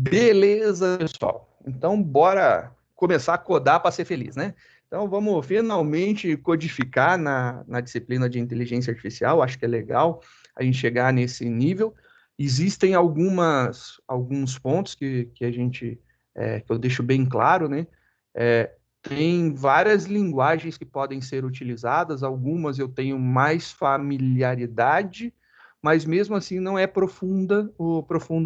Beleza, pessoal. Então, bora começar a codar para ser feliz, né? Então, vamos finalmente codificar na disciplina de inteligência artificial. Acho que é legal a gente chegar nesse nível. Existem alguns pontos que a gente, que eu deixo bem claro, né? Tem várias linguagens que podem ser utilizadas, algumas eu tenho mais familiaridade, mas mesmo assim não é profundo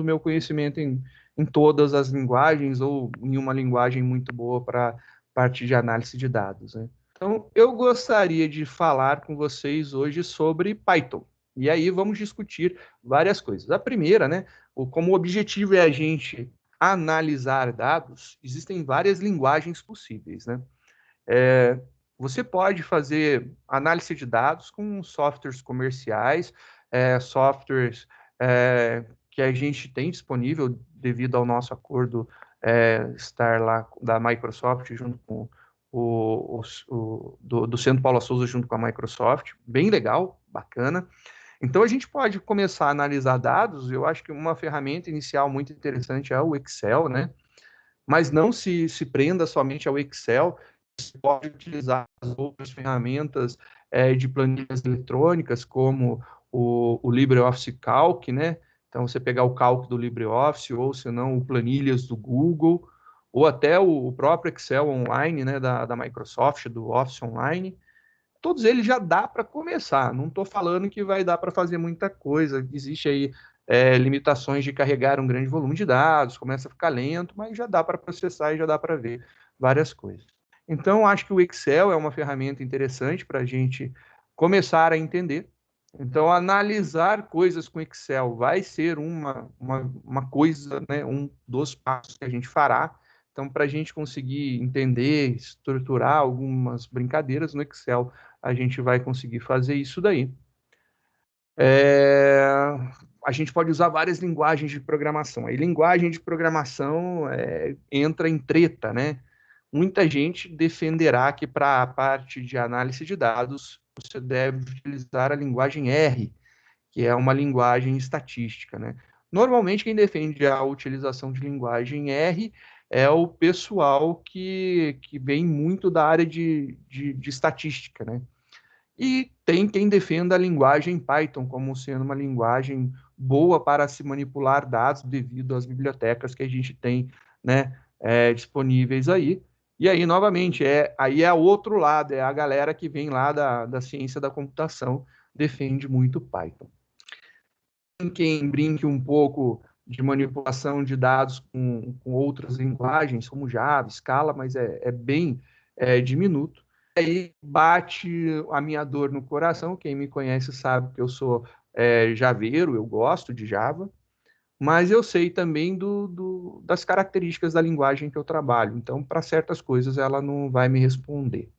meu conhecimento em todas as linguagens ou em uma linguagem muito boa para parte de análise de dados, né? Então, eu gostaria de falar com vocês hoje sobre Python. E aí vamos discutir várias coisas. A primeira, né, como o objetivo é a gente analisar dados, existem várias linguagens possíveis, né? Você pode fazer análise de dados com softwares comerciais, softwares que a gente tem disponível devido ao nosso acordo estar lá da Microsoft junto com do Centro Paula Souza junto com a Microsoft, bem legal, bacana. Então a gente pode começar a analisar dados. Eu acho que uma ferramenta inicial muito interessante é o Excel, né? Mas não se prenda somente ao Excel, você pode utilizar as outras ferramentas de planilhas eletrônicas, como o LibreOffice Calc, né? Então, você pegar o Calc do LibreOffice, ou se não, o Planilhas do Google, ou até o próprio Excel online, né, da Microsoft, do Office Online. Todos eles já dá para começar. Não estou falando que vai dar para fazer muita coisa. Existe aí limitações de carregar um grande volume de dados, começa a ficar lento, mas já dá para processar e já dá para ver várias coisas. Então, acho que o Excel é uma ferramenta interessante para a gente começar a entender. Então, analisar coisas com Excel vai ser uma coisa, né, um dos passos que a gente fará. Então, para a gente conseguir entender, estruturar algumas brincadeiras no Excel, a gente vai conseguir fazer isso daí. A gente pode usar várias linguagens de programação. Aí, linguagem de programação entra em treta, né? Muita gente defenderá que para a parte de análise de dados, você deve utilizar a linguagem R, que é uma linguagem estatística, né? Normalmente, quem defende a utilização de linguagem R é o pessoal que vem muito da área de estatística, né? E tem quem defenda a linguagem Python como sendo uma linguagem boa para se manipular dados devido às bibliotecas que a gente tem, né, disponíveis aí. E aí, novamente, aí é outro lado, é a galera que vem lá da ciência da computação, defende muito Python. Quem brinque um pouco de manipulação de dados com outras linguagens, como Java, Scala, mas é bem diminuto. Aí bate a minha dor no coração. Quem me conhece sabe que eu sou javeiro, eu gosto de Java, mas eu sei também das características da linguagem que eu trabalho. Então, para certas coisas, ela não vai me responder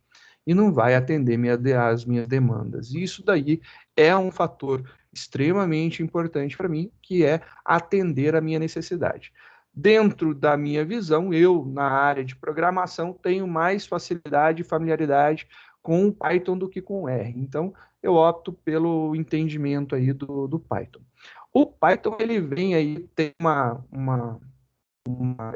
e não vai atender as minhas demandas. E isso daí é um fator extremamente importante para mim, que é atender a minha necessidade. Dentro da minha visão, eu, na área de programação, tenho mais facilidade e familiaridade com o Python do que com o R. Então, eu opto pelo entendimento aí do Python. O Python, ele vem aí, tem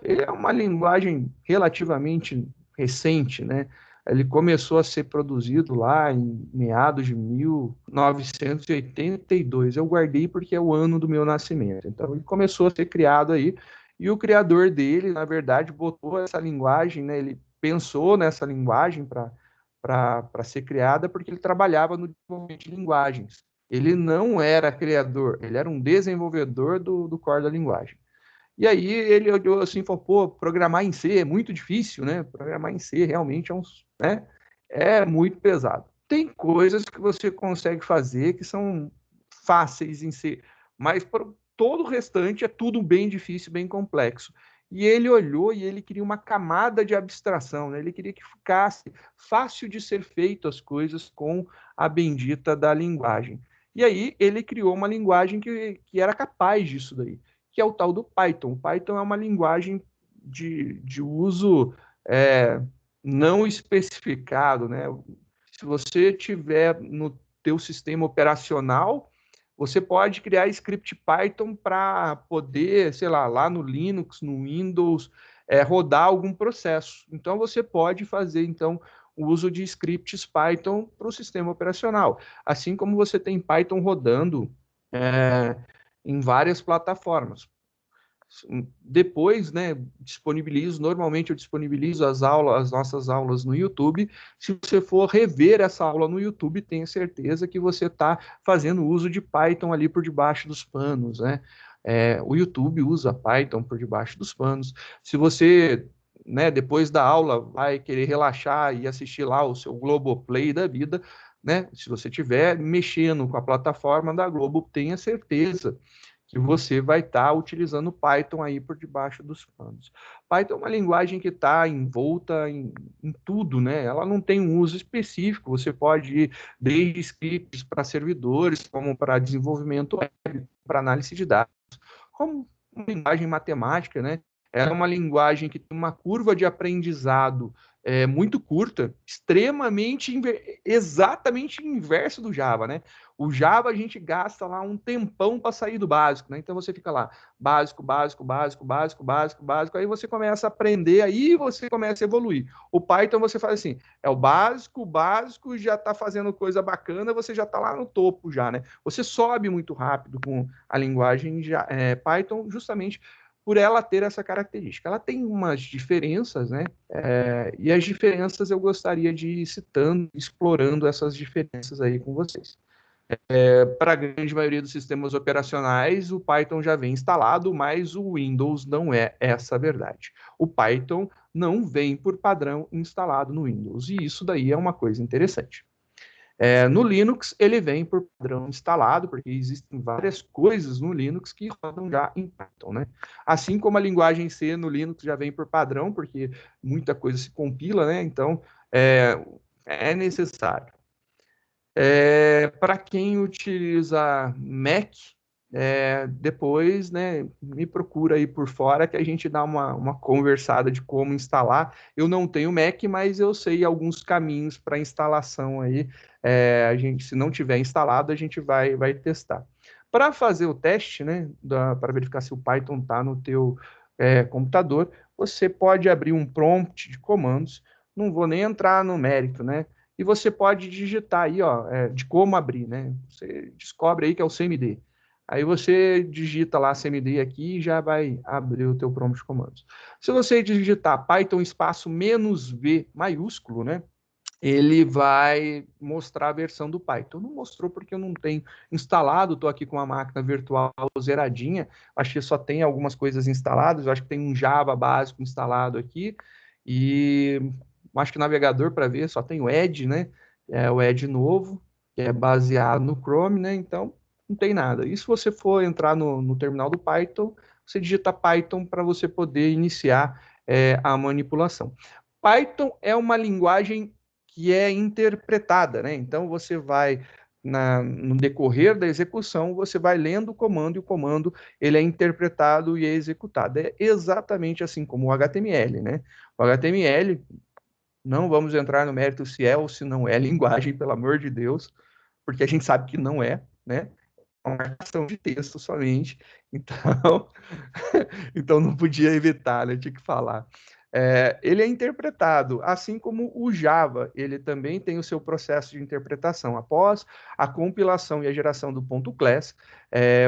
ele é uma linguagem relativamente recente, né? Ele começou a ser produzido lá em meados de 1982. Eu guardei porque é o ano do meu nascimento. Então, ele começou a ser criado aí, e o criador dele, na verdade, botou essa linguagem, né? Ele pensou nessa linguagem para ser criada porque ele trabalhava no desenvolvimento de linguagens. Ele não era criador, ele era um desenvolvedor do core da linguagem. E aí ele olhou assim e falou, pô, programar em C é muito difícil, né? Programar em C realmente né? É muito pesado. Tem coisas que você consegue fazer que são fáceis em C, mas para todo o restante é tudo bem difícil, bem complexo. E ele olhou e ele queria uma camada de abstração, né? Ele queria que ficasse fácil de ser feito as coisas com a bendita da linguagem. E aí ele criou uma linguagem que era capaz disso daí, que é o tal do Python. O Python é uma linguagem de uso não especificado, né? Se você tiver no teu sistema operacional, Você pode criar script Python para poder, sei lá no Linux, no Windows, rodar algum processo. Então, você pode fazer, então, o uso de scripts Python para o sistema operacional. Assim como você tem Python rodando em várias plataformas. Depois, né, normalmente eu disponibilizo as nossas aulas no YouTube. Se você for rever essa aula no YouTube, tenha certeza que você está fazendo uso de Python ali por debaixo dos panos, né? O YouTube usa Python por debaixo dos panos. Se você, né, depois da aula vai querer relaxar e assistir lá o seu Globoplay da vida, né? Se você estiver mexendo com a plataforma da Globo, tenha certeza que você vai estar utilizando Python aí por debaixo dos panos. Python é uma linguagem que está envolta em tudo, né? Ela não tem um uso específico, você pode ir desde scripts para servidores, como para desenvolvimento web, para análise de dados, como uma linguagem matemática, né? Ela é uma linguagem que tem uma curva de aprendizado muito curta, exatamente inverso do Java, né? O Java a gente gasta lá um tempão para sair do básico, né? Então você fica lá, básico, básico, básico, básico, básico, básico, aí você começa a aprender, aí você começa a evoluir. O Python você faz assim, é o básico, já está fazendo coisa bacana, você já está lá no topo já, né? Você sobe muito rápido com a linguagem Python, justamente por ela ter essa característica. Ela tem umas diferenças, né? E as diferenças eu gostaria de ir citando, explorando essas diferenças aí com vocês. Para a grande maioria dos sistemas operacionais, o Python já vem instalado, mas o Windows não é essa a verdade. O Python não vem por padrão instalado no Windows, e isso daí é uma coisa interessante. No Linux, ele vem por padrão instalado, porque existem várias coisas no Linux que rodam já em Python, né? Assim como a linguagem C no Linux já vem por padrão, porque muita coisa se compila, né? Então, é necessário. Para quem utiliza Mac, depois, né, me procura aí por fora que a gente dá uma conversada de como instalar. Eu não tenho Mac, mas eu sei alguns caminhos para instalação aí. A gente, se não tiver instalado, a gente vai testar. Para fazer o teste, né, para verificar se o Python está no teu computador, você pode abrir um prompt de comandos. Não vou nem entrar no mérito, né? E você pode digitar aí, ó, de como abrir, né? Você descobre aí que é o CMD. Aí você digita lá CMD aqui e já vai abrir o teu prompt de comandos. Se você digitar Python espaço "-v" maiúsculo, né? Ele vai mostrar a versão do Python. Não mostrou porque eu não tenho instalado, estou aqui com uma máquina virtual zeradinha, acho que só tem algumas coisas instaladas, eu acho que tem um Java básico instalado aqui, e acho que o navegador para ver só tem o Edge, né? É o Edge novo, que é baseado no Chrome, né? Então não tem nada. E se você for entrar no terminal do Python, você digita Python para você poder iniciar a manipulação. Python é uma linguagem que é interpretada, né? Então você vai no decorrer da execução, você vai lendo o comando e o comando ele é interpretado e é executado. É exatamente assim como o HTML, né? O HTML, não vamos entrar no mérito se é ou se não é linguagem, pelo amor de Deus, porque a gente sabe que não é, né? É uma marcação de texto somente, então, então não podia evitar, né? Tinha que falar. Ele é interpretado, assim como o Java, ele também tem o seu processo de interpretação. Após a compilação e a geração do .class,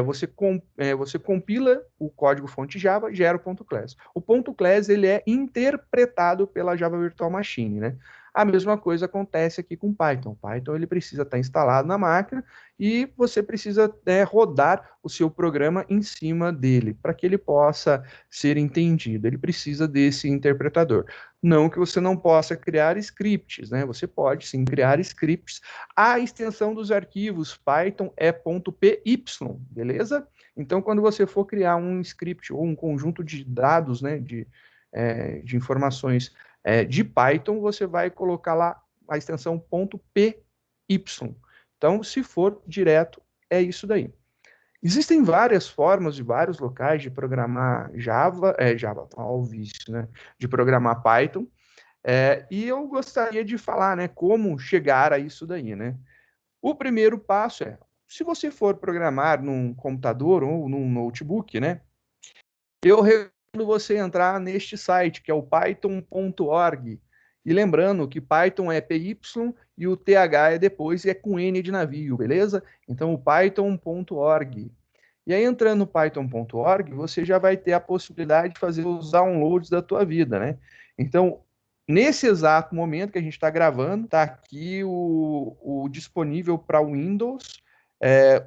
você compila o código-fonte Java, gera o .class. O .class ele é interpretado pela Java Virtual Machine, né? A mesma coisa acontece aqui com Python. Python ele precisa estar instalado na máquina e você precisa rodar o seu programa em cima dele para que ele possa ser entendido. Ele precisa desse interpretador. Não que você não possa criar scripts, né? Você pode sim criar scripts. A extensão dos arquivos Python é .py, beleza? Então, quando você for criar um script ou um conjunto de dados, né, de informações de Python, você vai colocar lá a extensão .py. Então, se for direto, é isso daí. Existem várias formas de vários locais de programar Java, ao vício, né? De programar Python. E eu gostaria de falar, né, como chegar a isso daí, né? O primeiro passo é se você for programar num computador ou num notebook, né, eu recomendo você entrar neste site, que é o python.org. E lembrando que Python é PY e o TH é depois e é com N de navio, beleza? Então, o python.org. E aí, entrando no python.org, você já vai ter a possibilidade de fazer os downloads da tua vida, né? Então, nesse exato momento que a gente está gravando, está aqui o disponível para o Windows,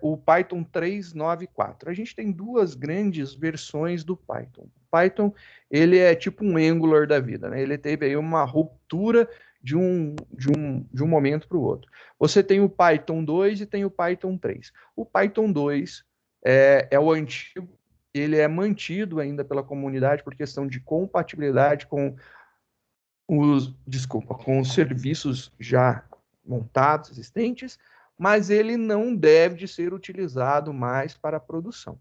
o Python 3.9.4. A gente tem duas grandes versões do Python. O Python, ele é tipo um Angular da vida, né? Ele teve aí uma ruptura de um momento para o outro. Você tem o Python 2 e tem o Python 3. O Python 2 é o antigo, ele é mantido ainda pela comunidade por questão de compatibilidade com os serviços já montados, existentes, mas ele não deve de ser utilizado mais para a produção.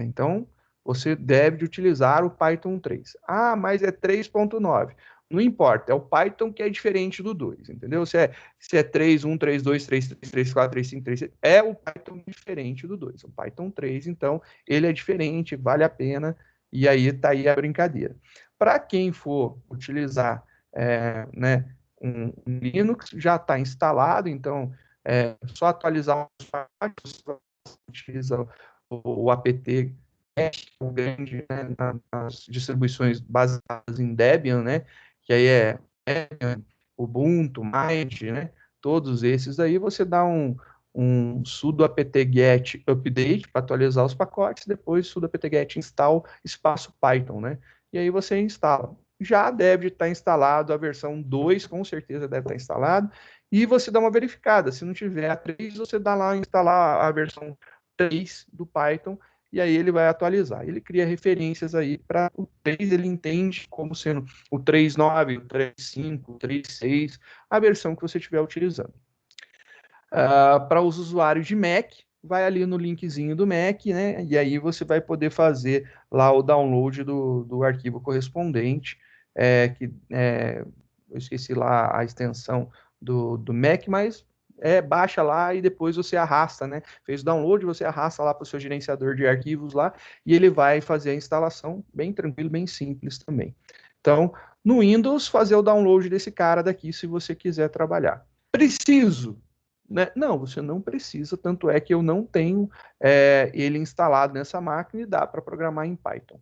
Então, você deve de utilizar o Python 3. Ah, mas é 3.9. Não importa, é o Python que é diferente do 2, entendeu? Se é 3.1, 3.2, 3.3, 3.4, 3.5, 3.6, é o Python diferente do 2. O Python 3, então, ele é diferente, vale a pena, e aí está aí a brincadeira. Para quem for utilizar né, um Linux, já está instalado, então, só atualizar os pacotes, utiliza o apt o grande, né, nas distribuições baseadas em Debian, né, que aí é Debian, Ubuntu, Mint, né, todos esses aí você dá um sudo apt-get update para atualizar os pacotes, depois sudo apt-get install espaço Python, né, e aí você instala. Já deve estar instalado a versão 2, com certeza deve estar instalado, e você dá uma verificada, se não tiver a 3, você dá lá instalar a versão 3 do Python, e aí ele vai atualizar. Ele cria referências aí para o 3, ele entende como sendo o 3.9, o 3.5, o 3.6, a versão que você estiver utilizando. Para os usuários de Mac, vai ali no linkzinho do Mac, né? E aí você vai poder fazer lá o download do arquivo correspondente, eu esqueci lá a extensão do Mac, mas baixa lá e depois você arrasta, né? Fez o download, você arrasta lá para o seu gerenciador de arquivos lá e ele vai fazer a instalação bem tranquilo, bem simples também. Então, no Windows, fazer o download desse cara daqui se você quiser trabalhar. Preciso, né? Não, você não precisa, tanto é que eu não tenho ele instalado nessa máquina e dá para programar em Python.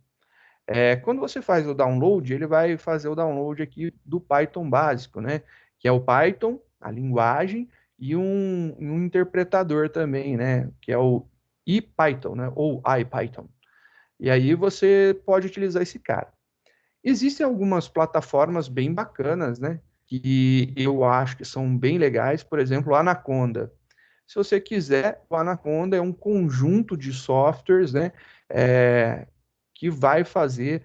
Quando você faz o download, ele vai fazer o download aqui do Python básico, né? Que é o Python, a linguagem, e um interpretador também, né? Que é o IPython, né? Ou IPython. E aí você pode utilizar esse cara. Existem algumas plataformas bem bacanas, né? Que eu acho que são bem legais, por exemplo, o Anaconda. Se você quiser, o Anaconda é um conjunto de softwares, né, que vai fazer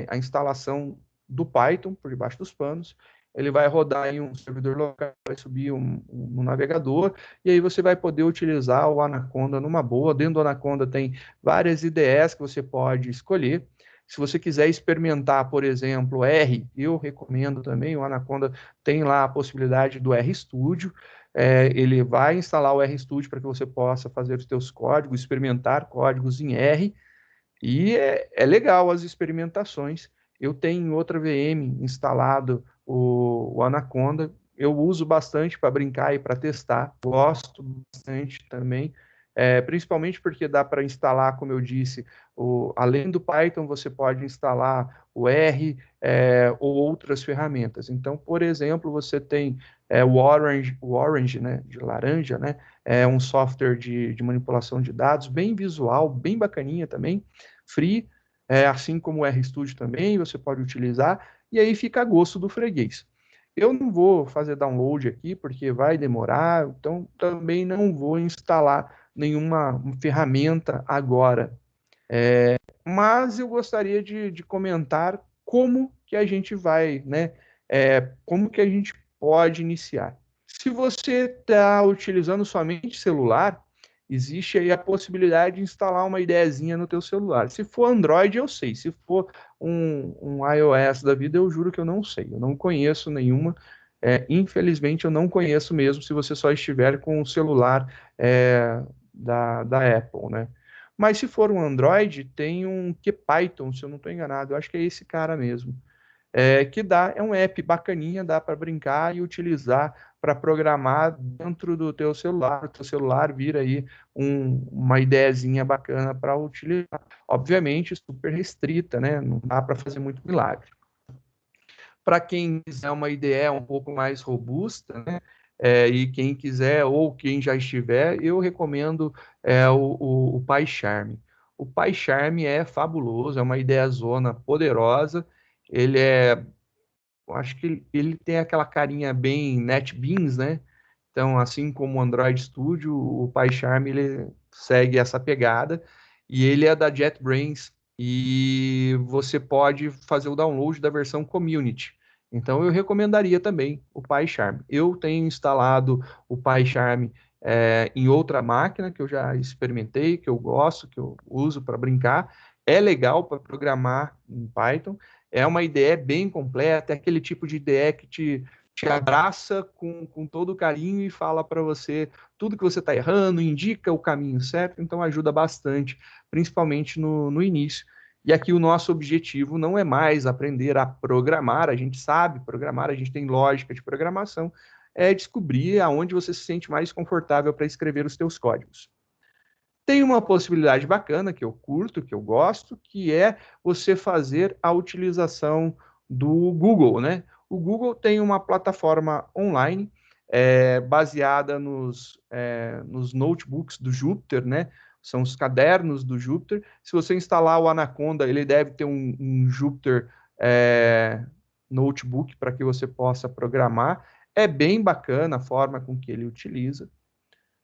a instalação do Python por debaixo dos panos. Ele vai rodar em um servidor local, vai subir um navegador, e aí você vai poder utilizar o Anaconda numa boa. Dentro do Anaconda tem várias IDEs que você pode escolher. Se você quiser experimentar, por exemplo, R, eu recomendo também, o Anaconda tem lá a possibilidade do RStudio, ele vai instalar o RStudio para que você possa fazer os seus códigos, experimentar códigos em R, e é legal as experimentações. Eu tenho em outra VM instalado o Anaconda, eu uso bastante para brincar e para testar, gosto bastante também, principalmente porque dá para instalar, como eu disse, além do Python, você pode instalar o R ou outras ferramentas. Então, por exemplo, você tem o Orange, né, de laranja, né, é um software de manipulação de dados, bem visual, bem bacaninha também, free, assim como o RStudio também, você pode utilizar, e aí fica a gosto do freguês. Eu não vou fazer download aqui, porque vai demorar, então também não vou instalar nenhuma ferramenta agora. Mas eu gostaria de comentar como que a gente vai, né? Como que a gente pode iniciar. Se você está utilizando somente celular, existe aí a possibilidade de instalar uma ideiazinha no teu celular. Se for Android, eu sei. Se for um iOS da vida, eu juro que eu não sei. Eu não conheço nenhuma. Infelizmente, eu não conheço mesmo se você só estiver com o celular da Apple, né? Mas se for um Android, tem um QPython, se eu não estou enganado, eu acho que é esse cara mesmo. É um app bacaninha, dá para brincar e utilizar para programar dentro do teu celular. O teu celular vira aí uma ideiazinha bacana para utilizar. Obviamente, super restrita, né? Não dá para fazer muito milagre. Para quem quiser uma ideia um pouco mais robusta, né? E quem quiser ou quem já estiver, eu recomendo o PyCharm. O PyCharm é fabuloso, é uma ideia zona poderosa. Ele eu acho que ele tem aquela carinha bem NetBeans, né? Então, assim como o Android Studio, o PyCharm ele segue essa pegada e ele é da JetBrains e você pode fazer o download da versão Community. Então, eu recomendaria também o PyCharm. Eu tenho instalado o PyCharm em outra máquina que eu já experimentei, que eu gosto, que eu uso para brincar. É legal para programar em Python. É uma ideia bem completa, é aquele tipo de ideia que te abraça com todo o carinho e fala para você tudo que você está errando, indica o caminho certo, então ajuda bastante, principalmente no início. E aqui o nosso objetivo não é mais aprender a programar, a gente sabe programar, a gente tem lógica de programação, é descobrir aonde você se sente mais confortável para escrever os teus códigos. Tem uma possibilidade bacana que eu curto, que eu gosto, que é você fazer a utilização do Google, né? O Google tem uma plataforma online baseada nos notebooks do Jupyter, né? São os cadernos do Jupyter. Se você instalar o Anaconda, ele deve ter um Jupyter notebook para que você possa programar. É bem bacana a forma com que ele utiliza.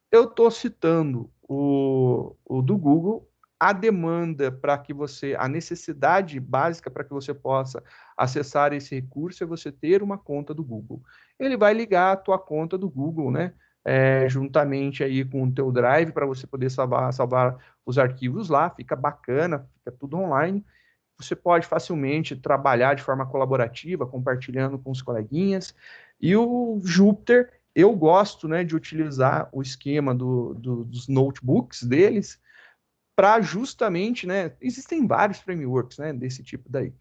Eu estou citando o do Google, a demanda para que você, a necessidade básica para que você possa acessar esse recurso é você ter uma conta do Google. Ele vai ligar a tua conta do Google, né? Juntamente aí com o teu Drive para você poder salvar os arquivos lá, fica bacana, fica tudo online. Você pode facilmente trabalhar de forma colaborativa, compartilhando com os coleguinhas. E o Jupyter, eu gosto, né, de utilizar o esquema dos notebooks deles para justamente, né, existem vários frameworks, né, desse tipo daí.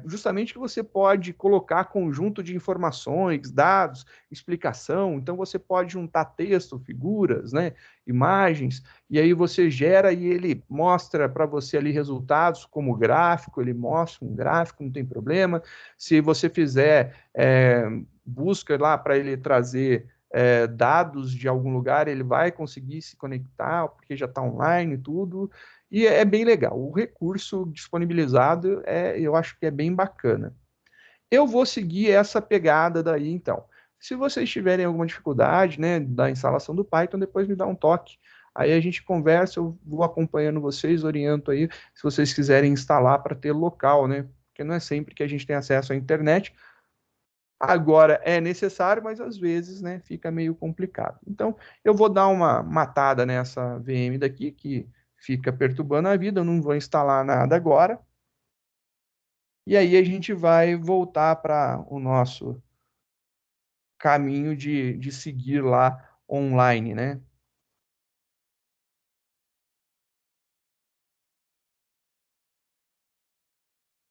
Justamente que você pode colocar conjunto de informações, dados, explicação, então você pode juntar texto, figuras, né, imagens, e aí você gera e ele mostra para você ali resultados como gráfico, ele mostra um gráfico, não tem problema. Se você fizer busca lá para ele trazer dados de algum lugar, ele vai conseguir se conectar, porque já está online e tudo, e é bem legal. O recurso disponibilizado eu acho que é bem bacana. Eu vou seguir essa pegada daí, então. Se vocês tiverem alguma dificuldade, né, da instalação do Python, depois me dá um toque. Aí a gente conversa, eu vou acompanhando vocês, oriento aí, se vocês quiserem instalar para ter local, né? Porque não é sempre que a gente tem acesso à internet. Agora é necessário, mas às vezes, né, fica meio complicado. Então, eu vou dar uma matada nessa VM daqui, que fica perturbando a vida, eu não vou instalar nada agora. E aí a gente vai voltar para o nosso caminho de seguir lá online, né?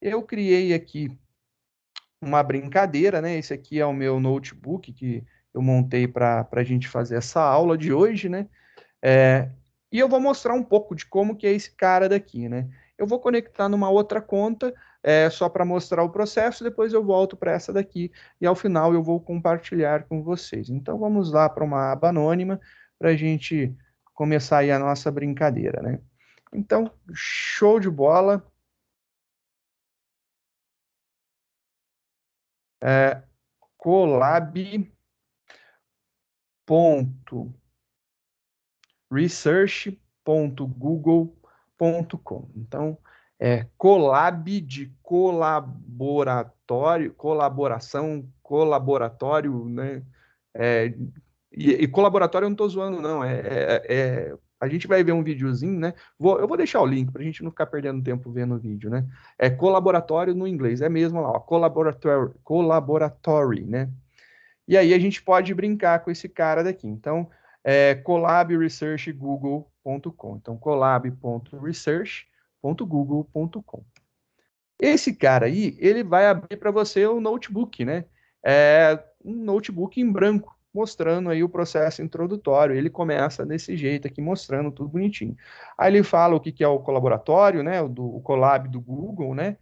Eu criei aqui uma brincadeira, né? Esse aqui é o meu notebook que eu montei para a gente fazer essa aula de hoje, né? É, e eu vou mostrar um pouco de como que é esse cara daqui, né? Eu vou conectar numa outra conta, só para mostrar o processo, depois eu volto para essa daqui e ao final eu vou compartilhar com vocês. Então vamos lá para uma aba anônima para a gente começar aí a nossa brincadeira, né? Então, show de bola. Colab.research.google.com. Então, collab de colaboratório, colaboração, colaboratório, né? É, e colaboratório eu não estou zoando, não. A gente vai ver um videozinho, né? Eu vou deixar o link para a gente não ficar perdendo tempo vendo o vídeo, né? É colaboratório no inglês, é mesmo lá, ó, collaboratory, né? E aí a gente pode brincar com esse cara daqui. Então, collabresearchgoogle.com. Então, collab.research.google.com. Esse cara aí, ele vai abrir para você o notebook, né? Um notebook em branco, mostrando aí o processo introdutório. Ele começa desse jeito aqui, mostrando tudo bonitinho. Aí ele fala o que é o colaboratório, né? O Colab do Google, né?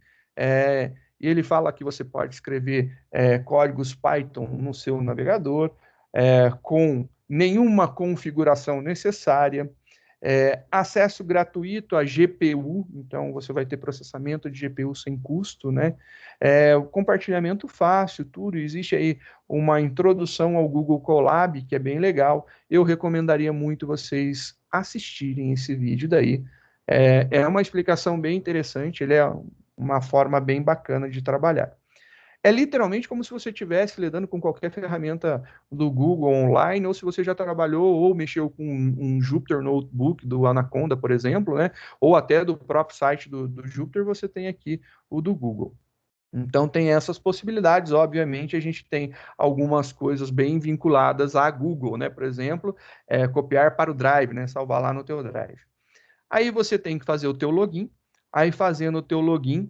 E ele fala que você pode escrever códigos Python no seu navegador, com nenhuma configuração necessária. Acesso gratuito à GPU, então você vai ter processamento de GPU sem custo, né? O compartilhamento fácil, tudo. Existe aí uma introdução ao Google Colab, que é bem legal. Eu recomendaria muito vocês assistirem esse vídeo daí. É uma explicação bem interessante, ele é uma forma bem bacana de trabalhar. É literalmente como se você estivesse lidando com qualquer ferramenta do Google online, ou se você já trabalhou ou mexeu com um Jupyter Notebook do Anaconda, por exemplo, né? Ou até do próprio site do Jupyter, você tem aqui o do Google. Então tem essas possibilidades, obviamente, a gente tem algumas coisas bem vinculadas à Google, né? Por exemplo, copiar para o Drive, né? Salvar lá no teu Drive. Aí você tem que fazer o teu login, aí fazendo o teu login,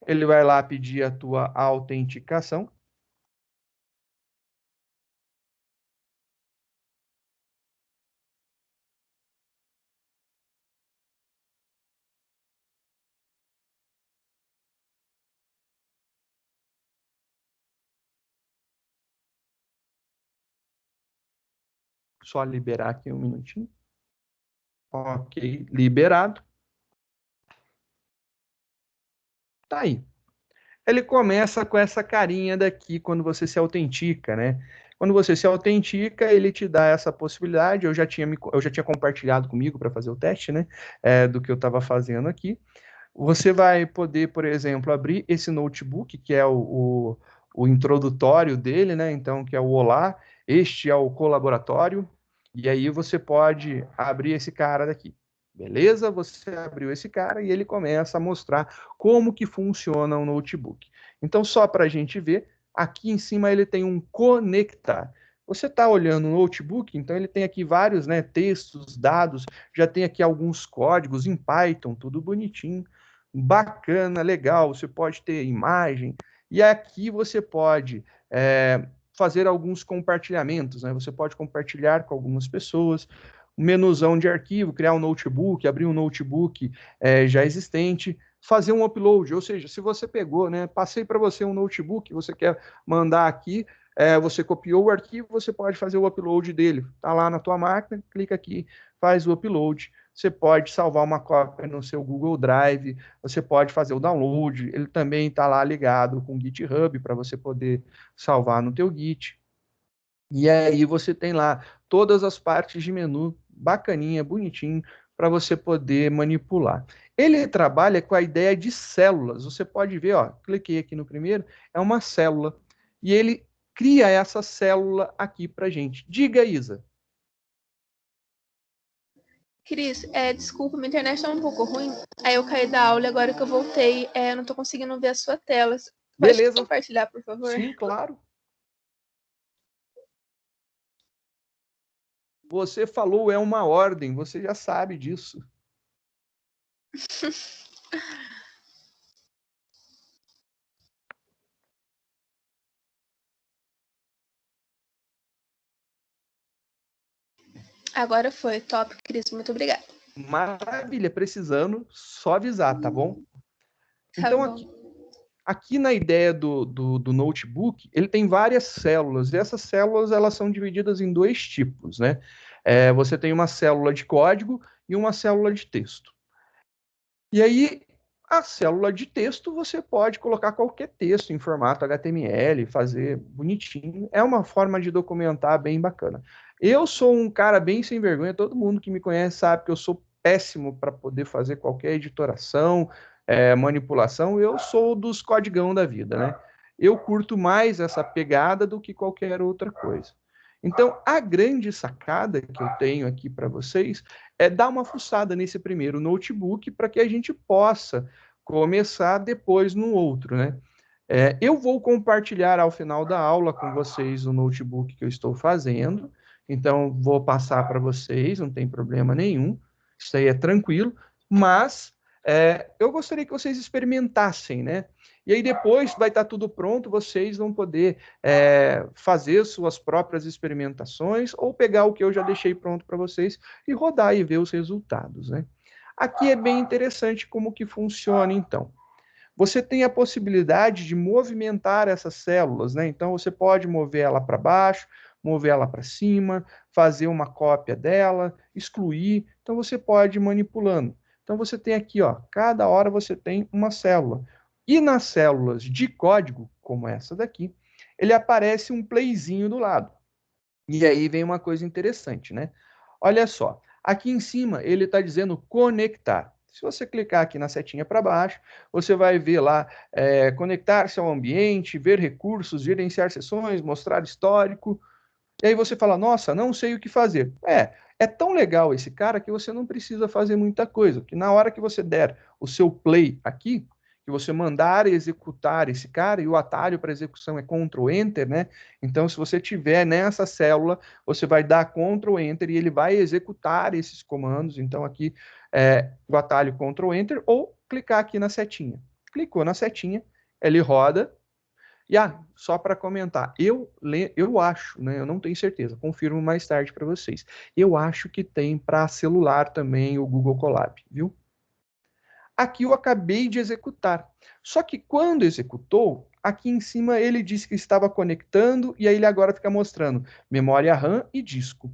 ele vai lá pedir a tua autenticação. Só liberar aqui um minutinho. Ok, liberado. Tá aí. Ele começa com essa carinha daqui quando você se autentica, né? Quando você se autentica, ele te dá essa possibilidade. Eu já tinha compartilhado comigo para fazer o teste, né? Do que eu estava fazendo aqui. Você vai poder, por exemplo, abrir esse notebook, que é o introdutório dele, né? Então, que é o Olá. Este é o colaboratório. E aí você pode abrir esse cara daqui. Beleza? Você abriu esse cara e ele começa a mostrar como que funciona o notebook. Então, só para a gente ver, aqui em cima ele tem um conectar. Você está olhando o notebook, então ele tem aqui vários, né, textos, dados, já tem aqui alguns códigos em Python, tudo bonitinho, bacana, legal. Você pode ter imagem, e aqui você pode fazer alguns compartilhamentos, né? Você pode compartilhar com algumas pessoas, um menuzão de arquivo, criar um notebook, abrir um notebook já existente, fazer um upload, ou seja, se você pegou, né, passei para você um notebook, você quer mandar aqui, você copiou o arquivo, você pode fazer o upload dele, tá lá na tua máquina, clica aqui, faz o upload, você pode salvar uma cópia no seu Google Drive, você pode fazer o download, ele também está lá ligado com o GitHub para você poder salvar no teu Git. E aí você tem lá todas as partes de menu, bacaninha, bonitinho, para você poder manipular. Ele trabalha com a ideia de células. Você pode ver, ó, cliquei aqui no primeiro, é uma célula. E ele cria essa célula aqui para gente. Diga, Isa. Cris, desculpa, minha internet tá um pouco ruim. Aí eu caí da aula e agora que eu voltei, eu não tô conseguindo ver a sua tela. Pode Beleza. compartilhar, por favor? Sim, claro. Você falou é uma ordem, você já sabe disso. Agora foi. Top, Cris. Muito obrigada. Maravilha, precisando, só avisar, tá bom? Tá Então, bom. aqui na ideia do notebook, ele tem várias células, e essas células elas são divididas em dois tipos, né? Você tem uma célula de código e uma célula de texto. E aí, a célula de texto, você pode colocar qualquer texto em formato HTML, fazer bonitinho. É uma forma de documentar bem bacana. Eu sou um cara bem sem vergonha, todo mundo que me conhece sabe que eu sou péssimo para poder fazer qualquer editoração, manipulação. Eu sou dos codigão da vida, né? Eu curto mais essa pegada do que qualquer outra coisa. Então, a grande sacada que eu tenho aqui para vocês dar uma fuçada nesse primeiro notebook para que a gente possa começar depois no outro, né? Eu vou compartilhar ao final da aula com vocês o notebook que eu estou fazendo, então vou passar para vocês, não tem problema nenhum, isso aí é tranquilo, mas eu gostaria que vocês experimentassem, né? E aí depois vai estar tudo pronto, vocês vão poder fazer suas próprias experimentações ou pegar o que eu já deixei pronto para vocês e rodar e ver os resultados, né? Aqui é bem interessante como que funciona, então. Você tem a possibilidade de movimentar essas células, né? Então, você pode mover ela para baixo, mover ela para cima, fazer uma cópia dela, excluir. Então, você pode ir manipulando. Então, você tem aqui, ó, cada hora você tem uma célula. E nas células de código, como essa daqui, ele aparece um playzinho do lado. E aí vem uma coisa interessante, né? Olha só, aqui em cima ele está dizendo conectar. Se você clicar aqui na setinha para baixo, você vai ver lá conectar-se ao ambiente, ver recursos, gerenciar sessões, mostrar histórico. E aí você fala, nossa, não sei o que fazer. É tão legal esse cara que você não precisa fazer muita coisa. Que na hora que você der o seu play aqui, que você mandar executar esse cara, e o atalho para execução é Ctrl Enter, né? Então, se você tiver nessa célula, você vai dar Ctrl Enter e ele vai executar esses comandos. Então, aqui o atalho Ctrl Enter ou clicar aqui na setinha. Clicou na setinha, ele roda. E só para comentar, eu acho, né, eu não tenho certeza, confirmo mais tarde para vocês. Eu acho que tem para celular também o Google Colab, viu? Aqui eu acabei de executar. Só que quando executou, aqui em cima ele disse que estava conectando e aí ele agora fica mostrando memória RAM e disco.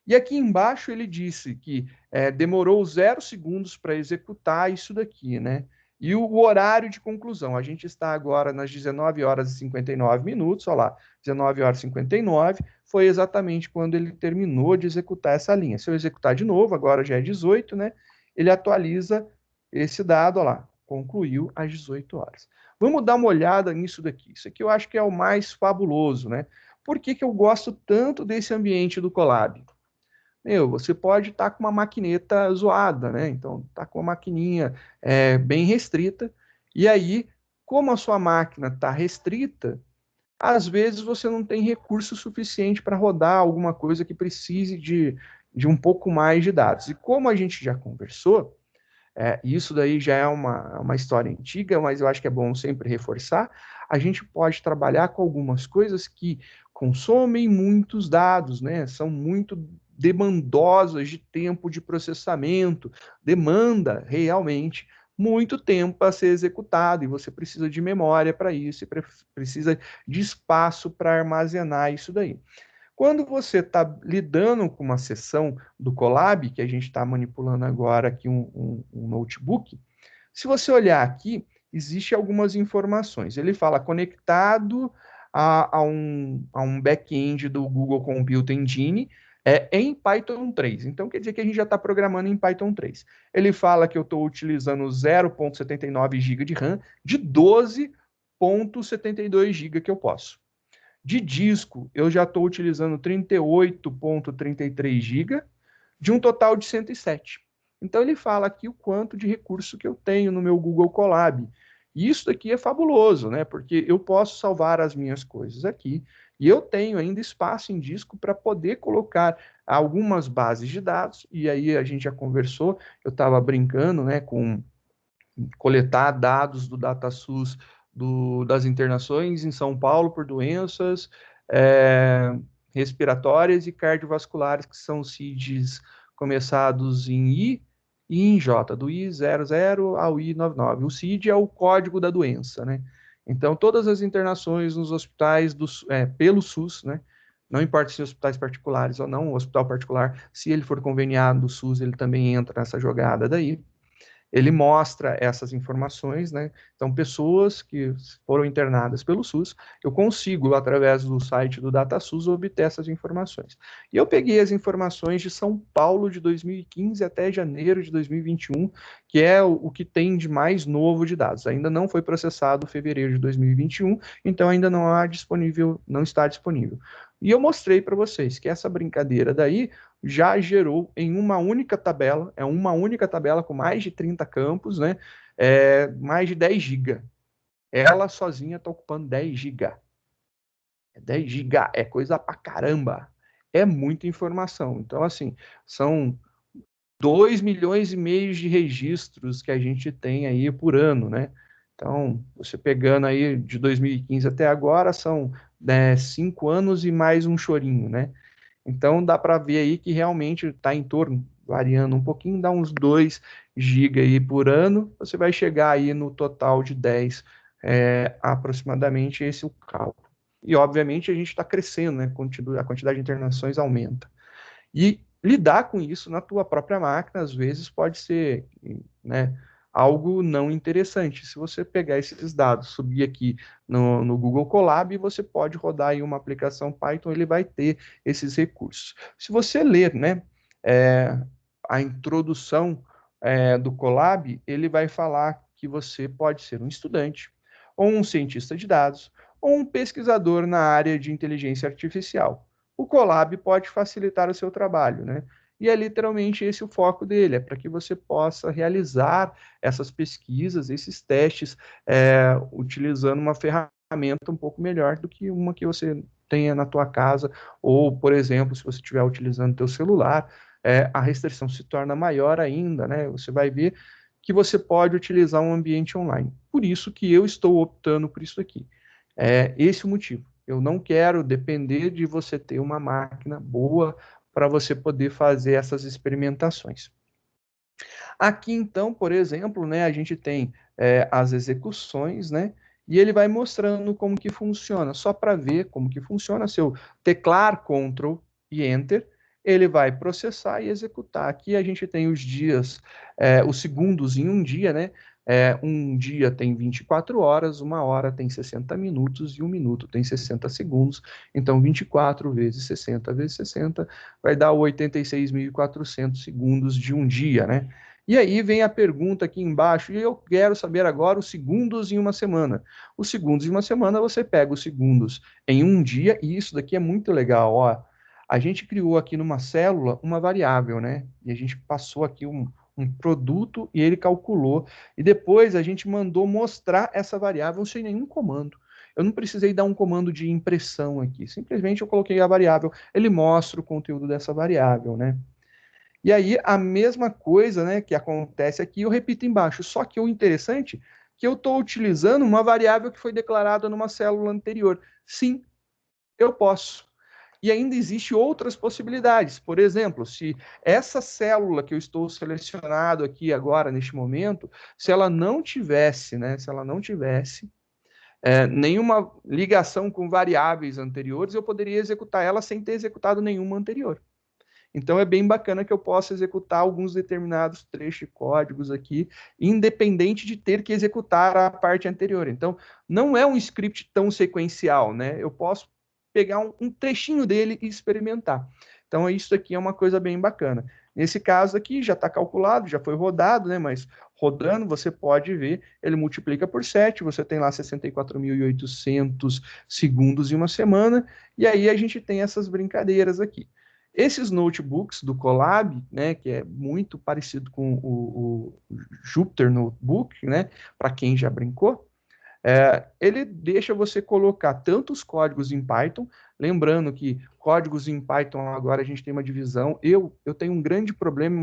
E aqui embaixo ele disse que demorou 0 segundos para executar isso daqui, né? E o horário de conclusão, a gente está agora nas 19 horas e 59 minutos, olha lá, 19 horas e 59, foi exatamente quando ele terminou de executar essa linha. Se eu executar de novo, agora já é 18, né? Ele atualiza esse dado, olha lá, concluiu às 18 horas. Vamos dar uma olhada nisso daqui. Isso aqui eu acho que é o mais fabuloso, né? Por que eu gosto tanto desse ambiente do Colab? Você pode estar com uma maquineta zoada, né? Então, está com uma maquininha bem restrita, e aí, como a sua máquina está restrita, às vezes você não tem recurso suficiente para rodar alguma coisa que precise de um pouco mais de dados. E como a gente já conversou, isso daí já é uma história antiga, mas eu acho que é bom sempre reforçar, a gente pode trabalhar com algumas coisas que consomem muitos dados, né? São muito demandosas de tempo de processamento, demanda realmente muito tempo a ser executado, e você precisa de memória para isso, e precisa de espaço para armazenar isso daí. Quando você está lidando com uma sessão do Colab, que a gente está manipulando agora aqui um notebook, se você olhar aqui, existe algumas informações. Ele fala conectado a um back-end do Google Compute Engine em Python 3. Então, quer dizer que a gente já está programando em Python 3. Ele fala que eu estou utilizando 0,79 GB de RAM de 12,72 GB que eu posso. De disco, eu já estou utilizando 38,33 GB, de um total de 107. Então, ele fala aqui o quanto de recurso que eu tenho no meu Google Colab. E isso daqui é fabuloso, né? Porque eu posso salvar as minhas coisas aqui e eu tenho ainda espaço em disco para poder colocar algumas bases de dados. E aí a gente já conversou, eu estava brincando, né, com coletar dados do DataSUS das internações em São Paulo por doenças respiratórias e cardiovasculares, que são CIDs começados em I e em J, do I00 ao I99. O CID é o código da doença, né? Então, todas as internações nos hospitais pelo SUS, né? Não importa se hospitais particulares ou não, o hospital particular, se ele for conveniado do SUS, ele também entra nessa jogada daí. Ele mostra essas informações, né? Então, pessoas que foram internadas pelo SUS, eu consigo, através do site do DataSUS, obter essas informações. E eu peguei as informações de São Paulo de 2015 até janeiro de 2021, que é o que tem de mais novo de dados. Ainda não foi processado fevereiro de 2021, então ainda não está disponível. E eu mostrei para vocês que essa brincadeira daí já gerou em uma única tabela, uma única tabela com mais de 30 campos, né? Mais de 10 GB. ela sozinha está ocupando 10 GB. 10 GB é coisa pra caramba. É muita informação. Então, assim, são 2,5 milhões de registros que a gente tem aí por ano, né? Então, você pegando aí de 2015 até agora, são 5 anos e mais um chorinho, né? Então, dá para ver aí que realmente está em torno, variando um pouquinho, dá uns 2 GB aí por ano, você vai chegar aí no total de 10, aproximadamente esse é o cálculo. E, obviamente, a gente está crescendo, né? A quantidade de internações aumenta. E lidar com isso na tua própria máquina, às vezes, pode ser, né, algo não interessante. Se você pegar esses dados, subir aqui no Google Colab, você pode rodar aí uma aplicação Python, ele vai ter esses recursos. Se você ler, né, é, a introdução do Colab, ele vai falar que você pode ser um estudante, ou um cientista de dados, ou um pesquisador na área de inteligência artificial. O Colab pode facilitar o seu trabalho, né? E é literalmente esse o foco dele, é para que você possa realizar essas pesquisas, esses testes, utilizando uma ferramenta um pouco melhor do que uma que você tenha na tua casa, ou, por exemplo, se você estiver utilizando teu celular, a restrição se torna maior ainda, né? Você vai ver que você pode utilizar um ambiente online. Por isso que eu estou optando por isso aqui. É esse o motivo. Eu não quero depender de você ter uma máquina boa para você poder fazer essas experimentações. Aqui, então, por exemplo, né, a gente tem as execuções, né, e ele vai mostrando como que funciona. Só para ver como que funciona, se eu teclar Ctrl e Enter, ele vai processar e executar. Aqui a gente tem os dias, os segundos em um dia, né? Um dia tem 24 horas, uma hora tem 60 minutos e um minuto tem 60 segundos. Então, 24 vezes 60 vezes 60 vai dar 86.400 segundos de um dia, né? E aí vem a pergunta aqui embaixo, e eu quero saber agora os segundos em uma semana. Os segundos em uma semana, você pega os segundos em um dia, e isso daqui é muito legal, ó. A gente criou aqui numa célula uma variável, né? E a gente passou aqui um produto e ele calculou. E depois a gente mandou mostrar essa variável sem nenhum comando. Eu não precisei dar um comando de impressão aqui. Simplesmente eu coloquei a variável, ele mostra o conteúdo dessa variável, né? E aí, a mesma coisa, né, que acontece aqui, eu repito embaixo. Só que o interessante é que eu estou utilizando uma variável que foi declarada numa célula anterior. Sim, eu posso. E ainda existe outras possibilidades. Por exemplo, se essa célula que eu estou selecionado aqui agora, neste momento, se ela não tivesse, né, se ela não tivesse nenhuma ligação com variáveis anteriores, eu poderia executar ela sem ter executado nenhuma anterior. Então é bem bacana que eu possa executar alguns determinados trechos de códigos aqui, independente de ter que executar a parte anterior. Então, não é um script tão sequencial, né? Eu posso pegar um trechinho dele e experimentar. Então, isso aqui é uma coisa bem bacana. Nesse caso aqui, já está calculado, já foi rodado, né? Mas rodando, você pode ver, ele multiplica por 7, você tem lá 64.800 segundos em uma semana, e aí a gente tem essas brincadeiras aqui. Esses notebooks do Colab, né, que é muito parecido com o Jupyter Notebook, né, para quem já brincou, ele deixa você colocar tantos códigos em Python, lembrando que códigos em Python agora a gente tem uma divisão. Eu tenho um grande problema,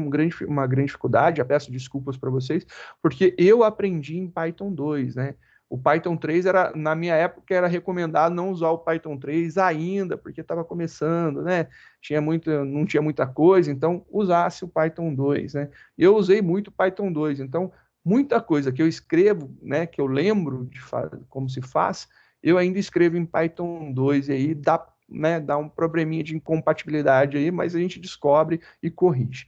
uma grande dificuldade, já peço desculpas para vocês, porque eu aprendi em Python 2, né? O Python 3 era, na minha época, era recomendado não usar o Python 3 ainda, porque estava começando, né? Não tinha muita coisa, então usasse o Python 2, né? Eu usei muito o Python 2, então muita coisa que eu escrevo, né, que eu lembro de como se faz, eu ainda escrevo em Python 2 e aí dá um probleminha de incompatibilidade aí, mas a gente descobre e corrige.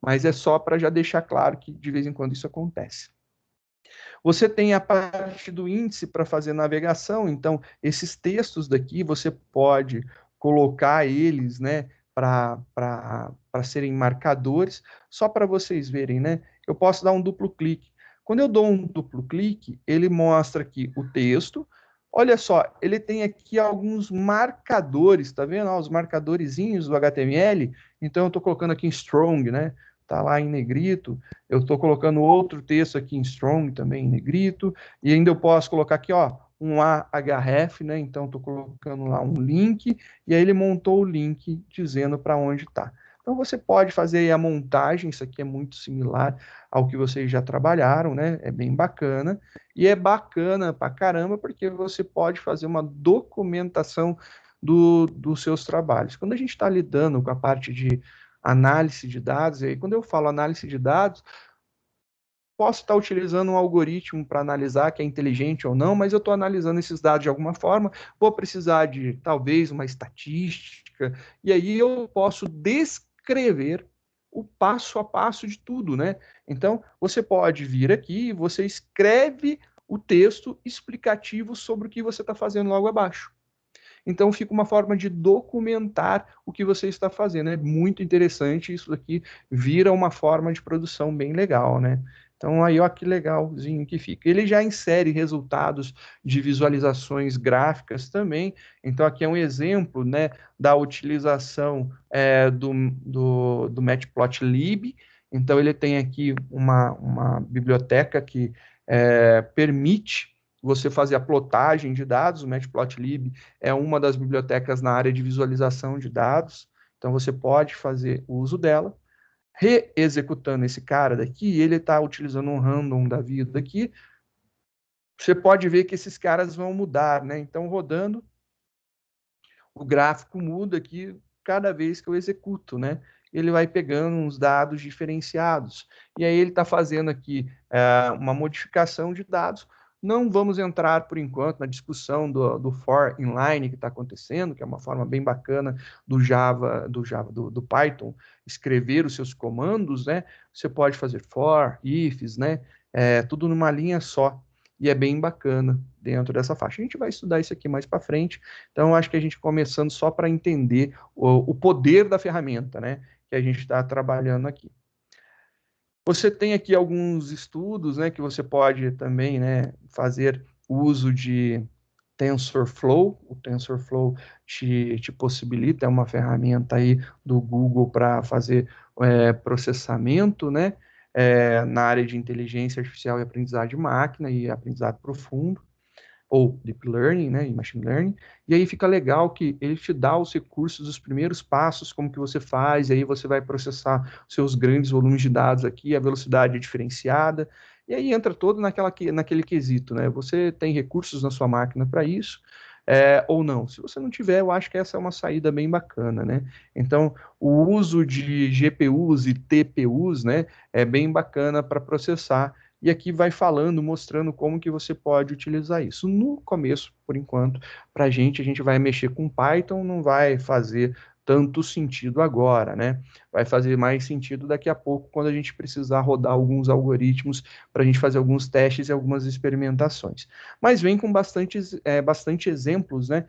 Mas é só para já deixar claro que de vez em quando isso acontece. Você tem a parte do índice para fazer navegação, então esses textos daqui você pode colocar eles, né, para serem marcadores, só para vocês verem, né? Eu posso dar um duplo clique. Quando eu dou um duplo clique, ele mostra aqui o texto. Olha só, ele tem aqui alguns marcadores, tá vendo? Os marcadorzinhos do HTML. Então eu estou colocando aqui em strong, né? está lá em negrito, eu estou colocando outro texto aqui em strong também em negrito, e ainda eu posso colocar aqui, ó, um ahref, né? Então estou colocando lá um link, e aí ele montou o link dizendo para onde está. Então você pode fazer a montagem, isso aqui é muito similar ao que vocês já trabalharam, né? É bem bacana, e é bacana pra caramba, porque você pode fazer uma documentação dos seus trabalhos. Quando a gente está lidando com a parte de análise de dados, e aí quando eu falo análise de dados, posso estar utilizando um algoritmo para analisar que é inteligente ou não, mas eu estou analisando esses dados de alguma forma, vou precisar de talvez uma estatística, e aí eu posso descrever o passo a passo de tudo, né? Então, você pode vir aqui e você escreve o texto explicativo sobre o que você está fazendo logo abaixo. Então, fica uma forma de documentar o que você está fazendo. É muito interessante, isso aqui vira uma forma de produção bem legal, né? Então, aí, ó, que legalzinho que fica. Ele já insere resultados de visualizações gráficas também. Então, aqui é um exemplo, né, da utilização do Matplotlib. Então, ele tem aqui uma biblioteca que permite você fazer a plotagem de dados. O Matplotlib é uma das bibliotecas na área de visualização de dados, então você pode fazer uso dela. Reexecutando esse cara daqui, ele está utilizando um random da vida aqui, você pode ver que esses caras vão mudar, né? Então, rodando, o gráfico muda aqui cada vez que eu executo, né? Ele vai pegando uns dados diferenciados. E aí ele está fazendo aqui uma modificação de dados. Não vamos entrar, por enquanto, na discussão do for inline que está acontecendo, que é uma forma bem bacana do Python, escrever os seus comandos, né? Você pode fazer for, ifs, né? Tudo numa linha só. E é bem bacana dentro dessa faixa. A gente vai estudar isso aqui mais para frente, então acho que a gente começando só para entender o poder da ferramenta, né? Que a gente está trabalhando aqui. Você tem aqui alguns estudos, né, que você pode também, né, fazer uso de TensorFlow. O TensorFlow te possibilita, é uma ferramenta aí do Google para fazer processamento, né, na área de inteligência artificial e aprendizado de máquina e aprendizado profundo, ou Deep Learning, né, e Machine Learning, e aí fica legal que ele te dá os recursos, os primeiros passos, como que você faz, e aí você vai processar seus grandes volumes de dados aqui, a velocidade é diferenciada, e aí entra todo naquele quesito, né, você tem recursos na sua máquina para isso, ou não. Se você não tiver, eu acho que essa é uma saída bem bacana, né? Então, o uso de GPUs e TPUs, né, é bem bacana para processar, e aqui vai falando, mostrando como que você pode utilizar isso. No começo, por enquanto, para a gente vai mexer com Python, não vai fazer tanto sentido agora, né? Vai fazer mais sentido daqui a pouco, quando a gente precisar rodar alguns algoritmos para a gente fazer alguns testes e algumas experimentações. Mas vem com bastante exemplos, né?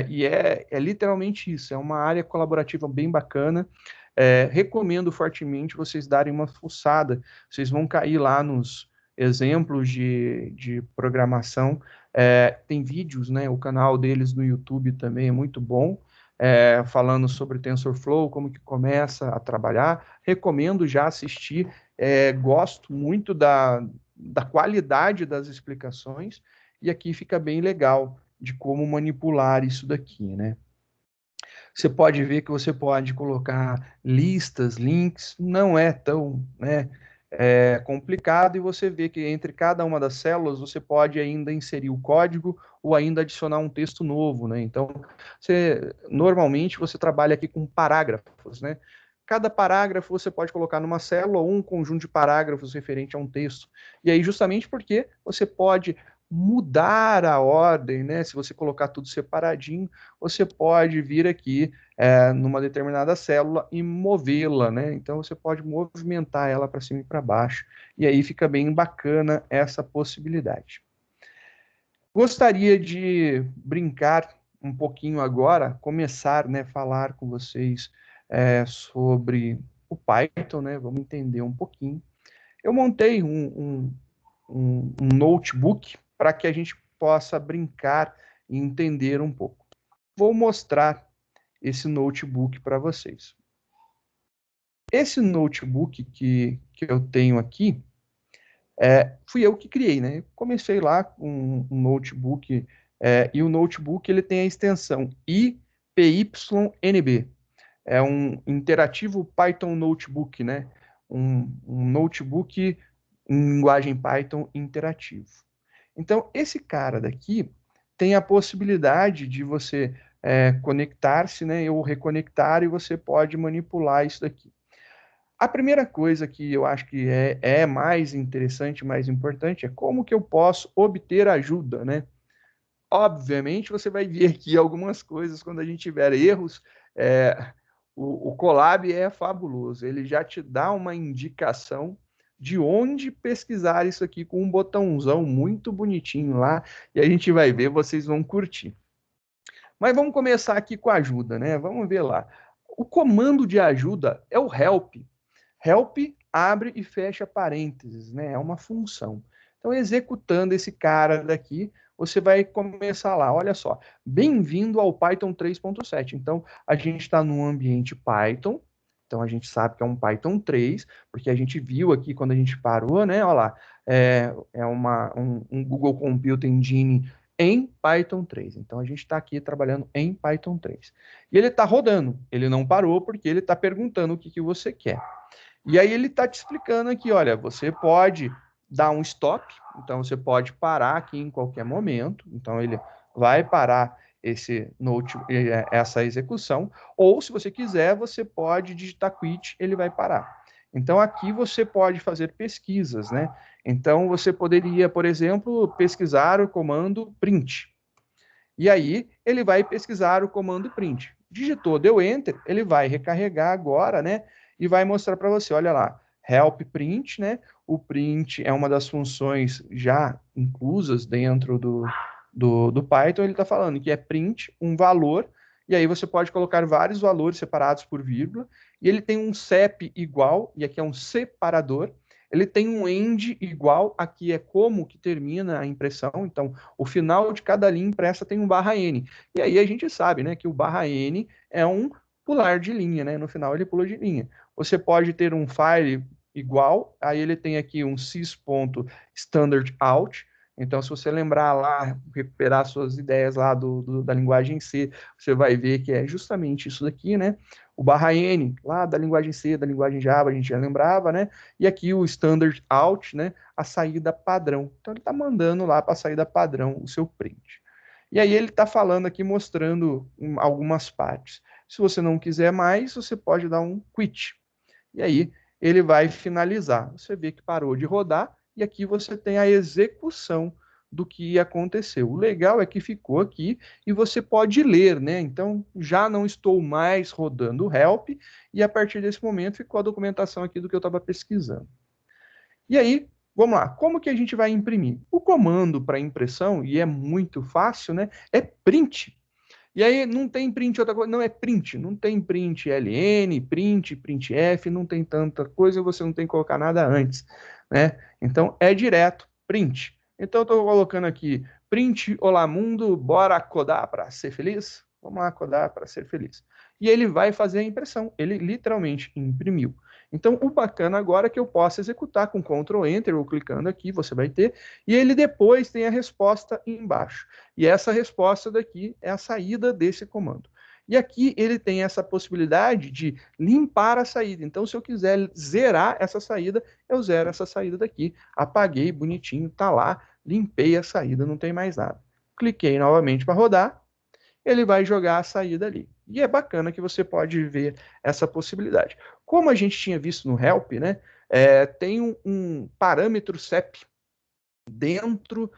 E é literalmente isso, é uma área colaborativa bem bacana. Recomendo fortemente vocês darem uma fuçada, vocês vão cair lá nos exemplos de programação, tem vídeos, né, o canal deles no YouTube também é muito bom, falando sobre TensorFlow, como que começa a trabalhar, recomendo já assistir, gosto muito da qualidade das explicações, e aqui fica bem legal de como manipular isso daqui, né. Você pode ver que você pode colocar listas, links, não é tão, né, complicado, e você vê que entre cada uma das células você pode ainda inserir o código ou ainda adicionar um texto novo, né? Então, normalmente você trabalha aqui com parágrafos, né? Cada parágrafo você pode colocar numa célula ou um conjunto de parágrafos referente a um texto. E aí, justamente porque você pode mudar a ordem, né? Se você colocar tudo separadinho, você pode vir aqui numa determinada célula e movê-la, né? Então você pode movimentar ela para cima e para baixo, e aí fica bem bacana essa possibilidade. Gostaria de brincar um pouquinho agora, começar, né, falar com vocês sobre o Python, né? Vamos entender um pouquinho. Eu montei um notebook para que a gente possa brincar e entender um pouco. Vou mostrar esse notebook para vocês. esse notebook que eu tenho aqui, fui eu que criei, né? Eu comecei lá com um notebook, e o notebook ele tem a extensão IPYNB. É um interativo Python notebook, né? Um notebook em linguagem Python interativo. Então, esse cara daqui tem a possibilidade de você conectar-se, né, ou reconectar, e você pode manipular isso daqui. A primeira coisa que eu acho que é mais interessante, mais importante, é como que eu posso obter ajuda, né? Obviamente, você vai ver aqui algumas coisas quando a gente tiver erros. É, o Colab é fabuloso, ele já te dá uma indicação de onde pesquisar isso aqui com um botãozão muito bonitinho lá, e a gente vai ver, vocês vão curtir. Mas vamos começar aqui com a ajuda, né? Vamos ver lá. O comando de ajuda é o help. Help abre e fecha parênteses, né? É uma função. Então, executando esse cara daqui, você vai começar lá. Olha só, bem-vindo ao Python 3.7. Então, a gente está num ambiente Python. Então, a gente sabe que é um Python 3, porque a gente viu aqui quando a gente parou, né? Olha lá, um Google Compute Engine em Python 3. Então, a gente está aqui trabalhando em Python 3. E ele está rodando. Ele não parou porque ele está perguntando o que você quer. E aí ele está te explicando aqui, olha, você pode dar um stop, então você pode parar aqui em qualquer momento, então ele vai parar essa execução, ou se você quiser, você pode digitar quit, ele vai parar. Então aqui você pode fazer pesquisas, né? Então você poderia, por exemplo, pesquisar o comando print. E aí ele vai pesquisar o comando print. Digitou, deu enter, ele vai recarregar agora, né? E vai mostrar para você, olha lá, help print, né? O print é uma das funções já inclusas dentro do Python. Ele está falando que é print um valor, e aí você pode colocar vários valores separados por vírgula, e ele tem um CEP igual, e aqui é um separador. Ele tem um end igual, aqui é como que termina a impressão, então o final de cada linha impressa tem um barra N. E aí a gente sabe, né, que o barra N é um pular de linha, né? No final ele pula de linha. Você pode ter um file igual, aí ele tem aqui um sys.standardout. Então, se você lembrar lá, recuperar suas ideias lá da linguagem C, você vai ver que é justamente isso daqui, né? O barra N, lá da linguagem C, da linguagem Java, a gente já lembrava, né? E aqui o standard out, né? A saída padrão. Então, ele está mandando lá para a saída padrão o seu print. E aí ele está falando aqui, mostrando algumas partes. Se você não quiser mais, você pode dar um quit. E aí ele vai finalizar. Você vê que parou de rodar, e aqui você tem a execução do que aconteceu. O legal é que ficou aqui e você pode ler, né? Então, já não estou mais rodando o help, e a partir desse momento ficou a documentação aqui do que eu estava pesquisando. E aí, vamos lá, como que a gente vai imprimir? O comando para impressão, e é muito fácil, né? É print. E aí não tem print outra coisa, não é print, não tem print ln, print, printf, não tem tanta coisa, você não tem que colocar nada antes, né? Então é direto print. Então eu estou colocando aqui print, olá mundo, bora codar para ser feliz? Vamos lá codar para ser feliz. E ele vai fazer a impressão, ele literalmente imprimiu. Então o bacana agora é que eu posso executar com Ctrl Enter ou clicando aqui, você vai ter, e ele depois tem a resposta embaixo. E essa resposta daqui é a saída desse comando. E aqui ele tem essa possibilidade de limpar a saída. Então, se eu quiser zerar essa saída, eu zero essa saída daqui. Apaguei, bonitinho, tá lá, limpei a saída, não tem mais nada. Cliquei novamente para rodar, ele vai jogar a saída ali. E é bacana que você pode ver essa possibilidade. Como a gente tinha visto no help, né? Tem um parâmetro CEP dentro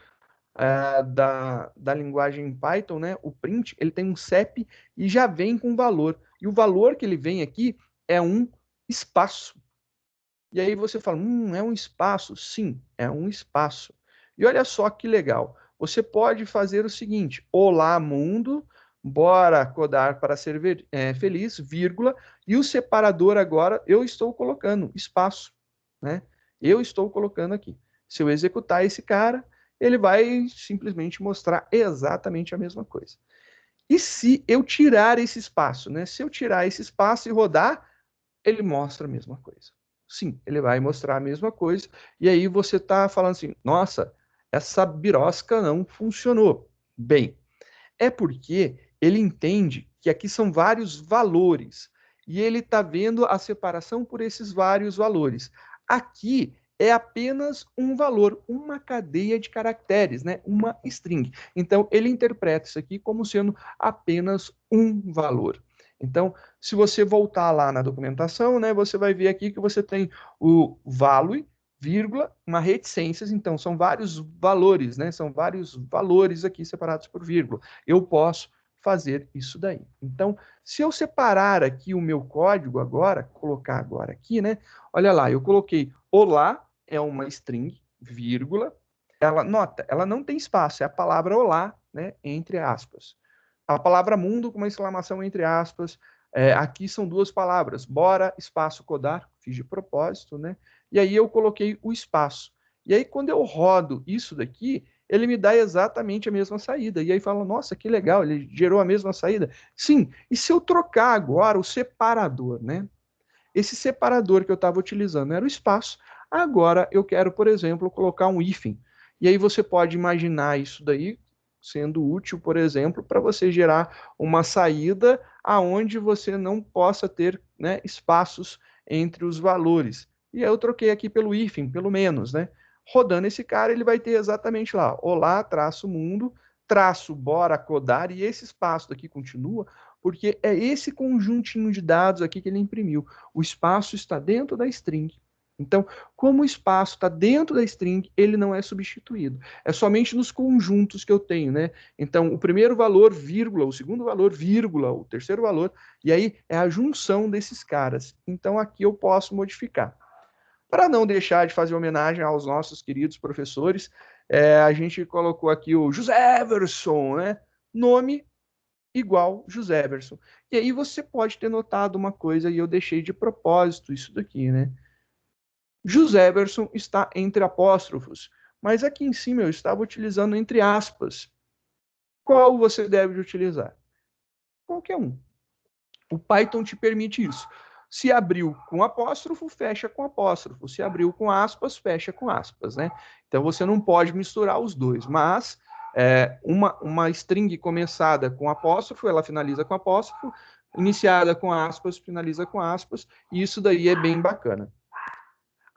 da linguagem Python, né? O print, ele tem um CEP e já vem com valor. E o valor que ele vem aqui é um espaço. E aí você fala, é um espaço? Sim, é um espaço. E olha só que legal. Você pode fazer o seguinte, olá mundo, bora codar para ser feliz, vírgula, e o separador agora eu estou colocando espaço, né? Eu estou colocando aqui. Se eu executar esse cara, ele vai simplesmente mostrar exatamente a mesma coisa. E se eu tirar esse espaço, né? Se eu tirar esse espaço e rodar, ele mostra a mesma coisa. Sim, ele vai mostrar a mesma coisa, e aí você está falando assim, nossa, essa birosca não funcionou. Bem, é porque ele entende que aqui são vários valores, e ele está vendo a separação por esses vários valores. Aqui é apenas um valor, uma cadeia de caracteres, né? Uma string. Então, ele interpreta isso aqui como sendo apenas um valor. Então, se você voltar lá na documentação, né, você vai ver aqui que você tem o value, vírgula, uma reticências, então são vários valores, né? São vários valores aqui separados por vírgula. Eu posso fazer isso daí. Então, se eu separar aqui o meu código agora, colocar agora aqui, né? Olha lá, eu coloquei olá, é uma string, vírgula. Ela, nota, ela não tem espaço, é a palavra olá, né? Entre aspas. A palavra mundo com uma exclamação entre aspas. Aqui são duas palavras, bora, espaço, codar, fiz de propósito, né? E aí eu coloquei o espaço. E aí quando eu rodo isso daqui, ele me dá exatamente a mesma saída. E aí fala, nossa, que legal, ele gerou a mesma saída. Sim, e se eu trocar agora o separador, né? Esse separador que eu estava utilizando era o espaço. Agora eu quero, por exemplo, colocar um hífen. E aí você pode imaginar isso daí sendo útil, por exemplo, para você gerar uma saída aonde você não possa ter, né, espaços entre os valores. E aí eu troquei aqui pelo hífen, pelo menos, né? Rodando esse cara, ele vai ter exatamente lá, olá, traço mundo, traço bora codar, e esse espaço daqui continua, porque é esse conjuntinho de dados aqui que ele imprimiu. O espaço está dentro da string. Então, como o espaço está dentro da string, ele não é substituído. É somente nos conjuntos que eu tenho, né? Então, o primeiro valor, vírgula, o segundo valor, vírgula, o terceiro valor, e aí é a junção desses caras. Então, aqui eu posso modificar. Para não deixar de fazer homenagem aos nossos queridos professores, a gente colocou aqui o José Everson, né? Nome igual José Everson. E aí você pode ter notado uma coisa, e eu deixei de propósito isso daqui, né? José Everson está entre apóstrofos, mas aqui em cima eu estava utilizando entre aspas. Qual você deve utilizar? Qualquer um. O Python te permite isso. Se abriu com apóstrofo, fecha com apóstrofo. Se abriu com aspas, fecha com aspas, né? Então você não pode misturar os dois, mas uma string começada com apóstrofo, ela finaliza com apóstrofo, iniciada com aspas, finaliza com aspas, e isso daí é bem bacana.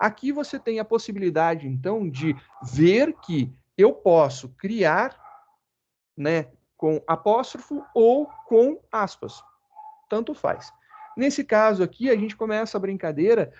Aqui você tem a possibilidade, então, de ver que eu posso criar, né, com apóstrofo ou com aspas. Tanto faz. Nesse caso aqui, a gente começa a brincadeira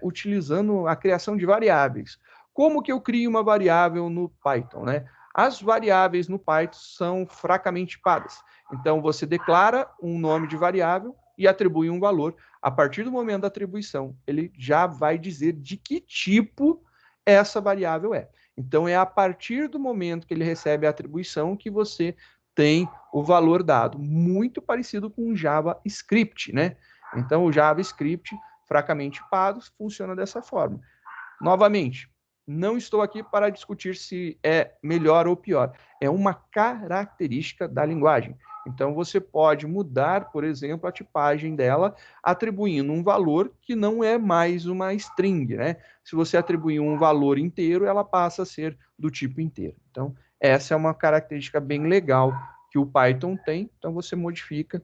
utilizando a criação de variáveis. Como que eu crio uma variável no Python, né? As variáveis no Python são fracamente tipadas. Então, você declara um nome de variável e atribui um valor. A partir do momento da atribuição, ele já vai dizer de que tipo essa variável é. Então, é a partir do momento que ele recebe a atribuição que você tem o valor dado, muito parecido com o JavaScript, né? Então, o JavaScript, fracamente tipado, funciona dessa forma. Novamente, não estou aqui para discutir se é melhor ou pior. É uma característica da linguagem. Então, você pode mudar, por exemplo, a tipagem dela, atribuindo um valor que não é mais uma string, né? Se você atribuir um valor inteiro, ela passa a ser do tipo inteiro. Então, essa é uma característica bem legal que o Python tem. Então, você modifica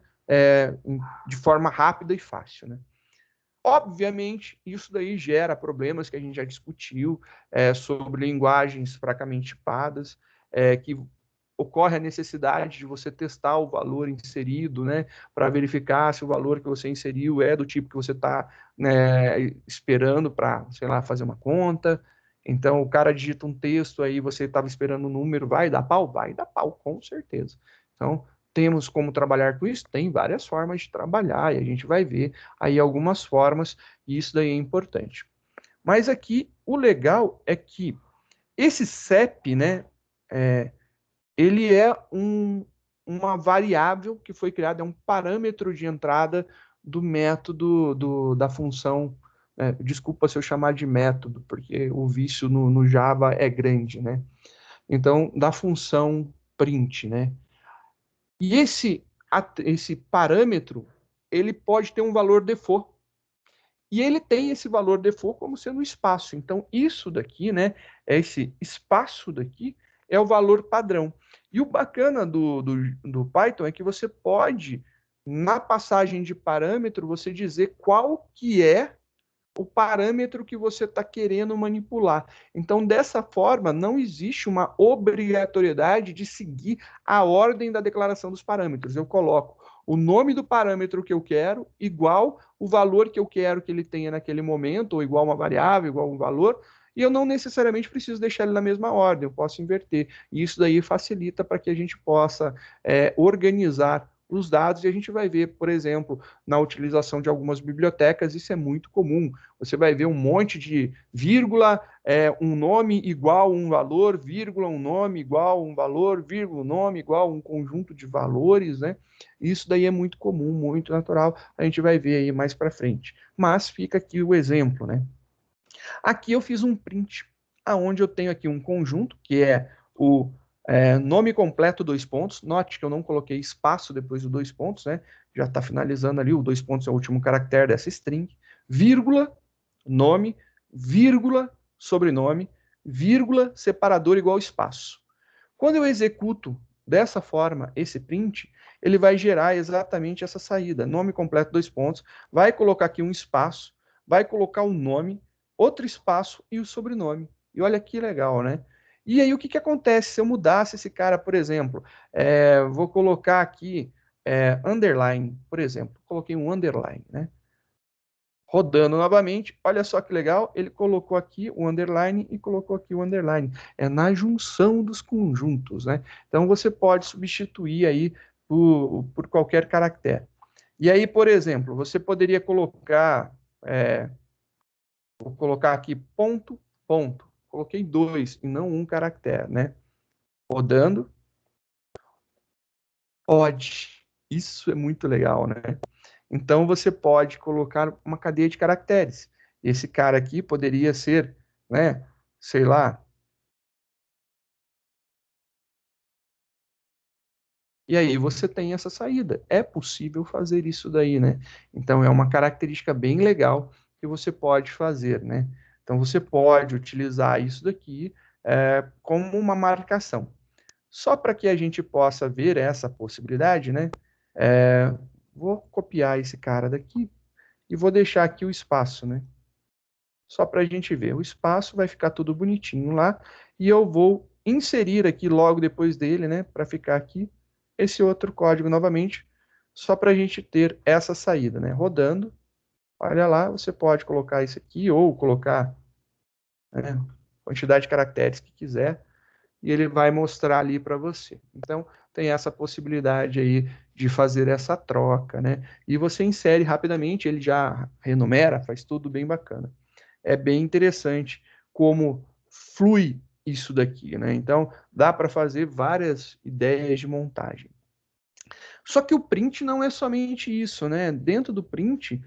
de forma rápida e fácil, né? Obviamente, isso daí gera problemas que a gente já discutiu sobre linguagens fracamente tipadas, que ocorre a necessidade de você testar o valor inserido, né, para verificar se o valor que você inseriu é do tipo que você está, né, esperando para, sei lá, fazer uma conta. Então, o cara digita um texto aí, você estava esperando um número, vai dar pau? Vai dar pau, com certeza. Então, temos como trabalhar com isso? Tem várias formas de trabalhar, e a gente vai ver aí algumas formas, e isso daí é importante. Mas aqui, o legal é que esse CEP, né, ele é uma variável que foi criada, é um parâmetro de entrada do método da função. Desculpa se eu chamar de método, porque o vício no Java é grande, né? Então, da função print, né? E esse parâmetro, ele pode ter um valor default. E ele tem esse valor default como sendo o espaço. Então, isso daqui, né, esse espaço daqui, é o valor padrão. E o bacana do Python é que você pode, na passagem de parâmetro, você dizer qual que é o parâmetro que você está querendo manipular. Então, dessa forma, não existe uma obrigatoriedade de seguir a ordem da declaração dos parâmetros. Eu coloco o nome do parâmetro que eu quero, igual o valor que eu quero que ele tenha naquele momento, ou igual uma variável, igual um valor, e eu não necessariamente preciso deixar ele na mesma ordem, eu posso inverter. E isso daí facilita para que a gente possa organizar os dados, e a gente vai ver, por exemplo, na utilização de algumas bibliotecas, isso é muito comum. Você vai ver um monte de vírgula, um nome igual um valor, vírgula, um nome igual um valor, vírgula, um nome igual um conjunto de valores, né? Isso daí é muito comum, muito natural, a gente vai ver aí mais para frente. Mas fica aqui o exemplo, né? Aqui eu fiz um print, aonde eu tenho aqui um conjunto, que é o nome completo, dois pontos. Note que eu não coloquei espaço depois do dois pontos, né? Já está finalizando ali, o dois pontos é o último caractere dessa string, vírgula, nome, vírgula, sobrenome, vírgula, separador igual espaço. Quando eu executo dessa forma esse print, ele vai gerar exatamente essa saída, nome completo, dois pontos, vai colocar aqui um espaço, vai colocar um nome, outro espaço e o sobrenome. E olha que legal, né? E aí o que acontece se eu mudasse esse cara, por exemplo, vou colocar aqui underline, por exemplo, coloquei um underline, né? Rodando novamente, olha só que legal, ele colocou aqui o underline e colocou aqui o underline. É na junção dos conjuntos, né? Então você pode substituir aí por qualquer caractere. E aí, por exemplo, você poderia colocar, vou colocar aqui ponto, ponto. Coloquei dois e não um caractere, né? Rodando, pode. Isso é muito legal, né? Então, você pode colocar uma cadeia de caracteres. Esse cara aqui poderia ser, né, sei lá. E aí você tem essa saída. É possível fazer isso daí, né? Então, é uma característica bem legal que você pode fazer, né? Então, você pode utilizar isso daqui como uma marcação. Só para que a gente possa ver essa possibilidade, né? Vou copiar esse cara daqui e vou deixar aqui o espaço, né? Só para a gente ver. O espaço vai ficar tudo bonitinho lá. E eu vou inserir aqui logo depois dele, né? Para ficar aqui esse outro código novamente, só para a gente ter essa saída, né? Rodando. Olha lá, você pode colocar isso aqui ou colocar, né, quantidade de caracteres que quiser e ele vai mostrar ali para você. Então, tem essa possibilidade aí de fazer essa troca, né? E você insere rapidamente, ele já renumera, faz tudo bem bacana. É bem interessante como flui isso daqui, né? Então, dá para fazer várias ideias de montagem. Só que o print não é somente isso, né? Dentro do print,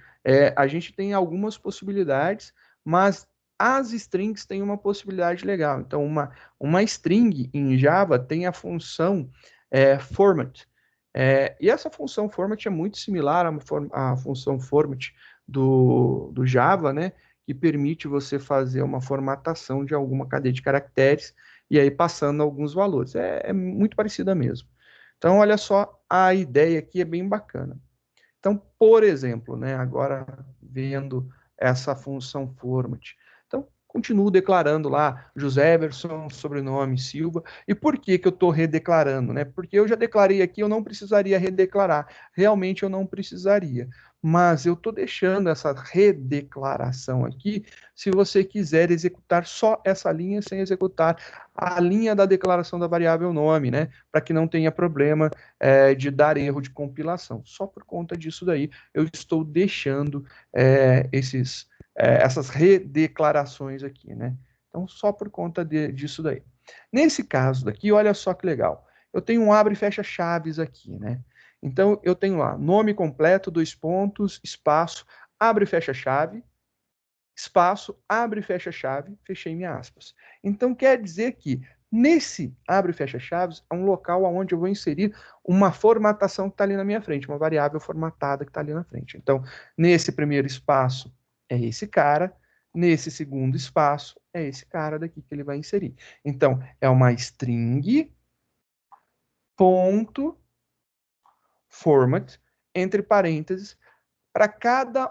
a gente tem algumas possibilidades, mas as strings têm uma possibilidade legal. Então, uma string em Java tem a função format. E essa função format é muito similar à função format do Java, né? Que permite você fazer uma formatação de alguma cadeia de caracteres e aí passando alguns valores. É muito parecida mesmo. Então, olha só, a ideia aqui é bem bacana. Então, por exemplo, né, agora vendo essa função format. Então, continuo declarando lá José Everson, sobrenome Silva. E por que que eu estou redeclarando, né? Porque eu já declarei aqui, eu não precisaria redeclarar. Realmente eu não precisaria. Mas eu estou deixando essa redeclaração aqui, se você quiser executar só essa linha sem executar a linha da declaração da variável nome, né? Para que não tenha problema de dar erro de compilação. Só por conta disso daí, eu estou deixando essas redeclarações aqui, né? Então, só por conta disso daí. Nesse caso daqui, olha só que legal. Eu tenho um abre e fecha chaves aqui, né? Então, eu tenho lá, nome completo, dois pontos, espaço, abre e fecha chave, espaço, abre e fecha chave, fechei minhas aspas. Então, quer dizer que nesse abre e fecha chaves é um local onde eu vou inserir uma formatação que está ali na minha frente, uma variável formatada que está ali na frente. Então, nesse primeiro espaço, é esse cara. Nesse segundo espaço, é esse cara daqui que ele vai inserir. Então, é uma string, ponto, format, entre parênteses, para cada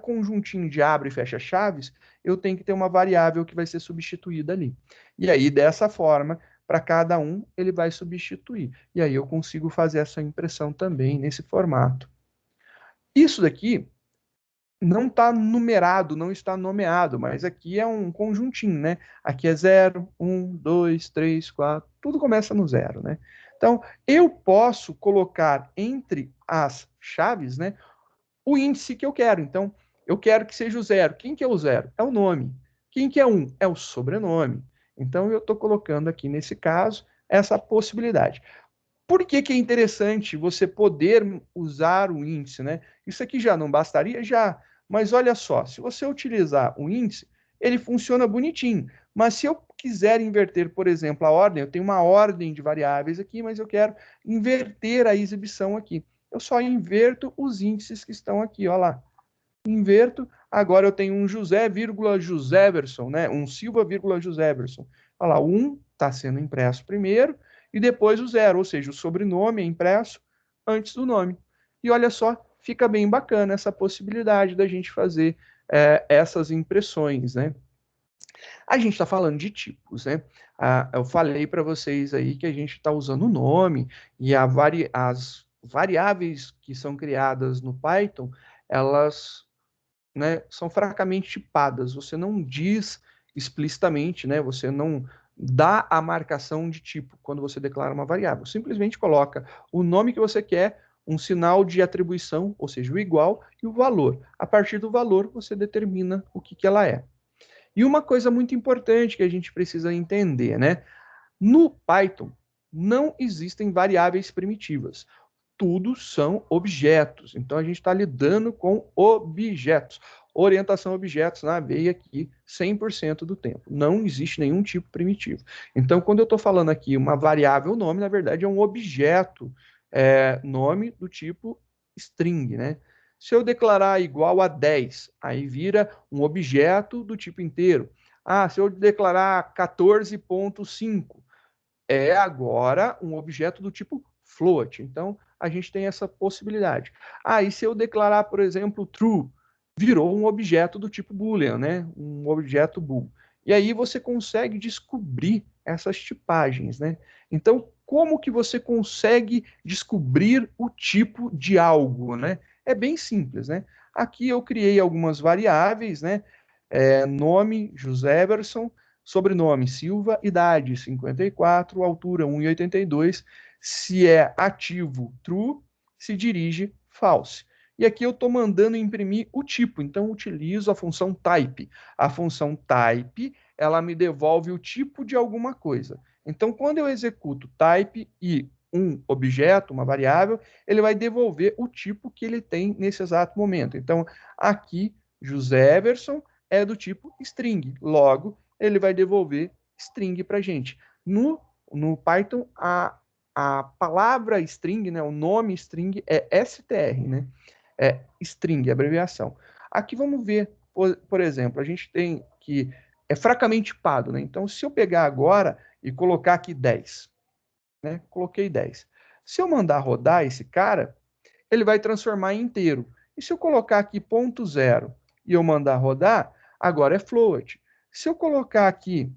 conjuntinho de abre e fecha chaves, eu tenho que ter uma variável que vai ser substituída ali. E aí, dessa forma, para cada um, ele vai substituir. E aí eu consigo fazer essa impressão também nesse formato. Isso daqui não está numerado, não está nomeado, mas aqui é um conjuntinho, né? Aqui é 0, 1, 2, 3, 4, tudo começa no 0, né? Então, eu posso colocar entre as chaves, né, o índice que eu quero. Então, eu quero que seja o 0. Quem que é o 0? É o nome. Quem que é 1? É o sobrenome. Então, eu estou colocando aqui, nesse caso, essa possibilidade. Por que que é interessante você poder usar o índice, né? Isso aqui já não bastaria? Já. Mas olha só, se você utilizar o índice, ele funciona bonitinho. Mas se eu quiser inverter, por exemplo, a ordem, eu tenho uma ordem de variáveis aqui, mas eu quero inverter a exibição aqui. Eu só inverto os índices que estão aqui, ó lá. Inverto, agora eu tenho um José, Joséverson, né? Um Silva, Joséverson. Olha lá, o 1 está sendo impresso primeiro e depois o 0, ou seja, o sobrenome é impresso antes do nome. E olha só, fica bem bacana essa possibilidade da gente fazer essas impressões, né? A gente está falando de tipos, né? Eu falei para vocês aí que a gente está usando o nome e as variáveis que são criadas no Python, elas, né, são fracamente tipadas. Você não diz explicitamente, né? Você não dá a marcação de tipo quando você declara uma variável. Simplesmente coloca o nome que você quer, um sinal de atribuição, ou seja, o igual, e o valor. A partir do valor, você determina o que ela é. E uma coisa muito importante que a gente precisa entender, né? No Python, não existem variáveis primitivas. Tudo são objetos. Então, a gente está lidando com objetos. Orientação a objetos na veia aqui 100% do tempo. Não existe nenhum tipo primitivo. Então, quando eu estou falando aqui uma variável nome, na verdade é um objeto nome do tipo string, né? Se eu declarar igual a 10, aí vira um objeto do tipo inteiro. Ah, se eu declarar 14.5, é agora um objeto do tipo float. Então, a gente tem essa possibilidade. Ah, e se eu declarar, por exemplo, true, virou um objeto do tipo boolean, né? Um objeto bool. E aí você consegue descobrir essas tipagens, né? Então, como que você consegue descobrir o tipo de algo, né? É bem simples, né? Aqui eu criei algumas variáveis, né? Nome, José Everson, sobrenome Silva, idade 54, altura 1,82, se é ativo, true, se dirige, false. E aqui eu estou mandando imprimir o tipo, então utilizo a função type. A função type, ela me devolve o tipo de alguma coisa. Então, quando eu executo type e um objeto, uma variável, ele vai devolver o tipo que ele tem nesse exato momento. Então, aqui, José Everson é do tipo string. Logo, ele vai devolver string para a gente. No Python, a palavra string, né, o nome string é str, né? É string, abreviação. Aqui vamos ver, por exemplo, a gente tem que é fracamente tipado, né? Então, se eu pegar agora e colocar aqui 10, né? Coloquei 10. Se eu mandar rodar esse cara, ele vai transformar em inteiro. E se eu colocar aqui ponto zero e eu mandar rodar, agora é float. Se eu colocar aqui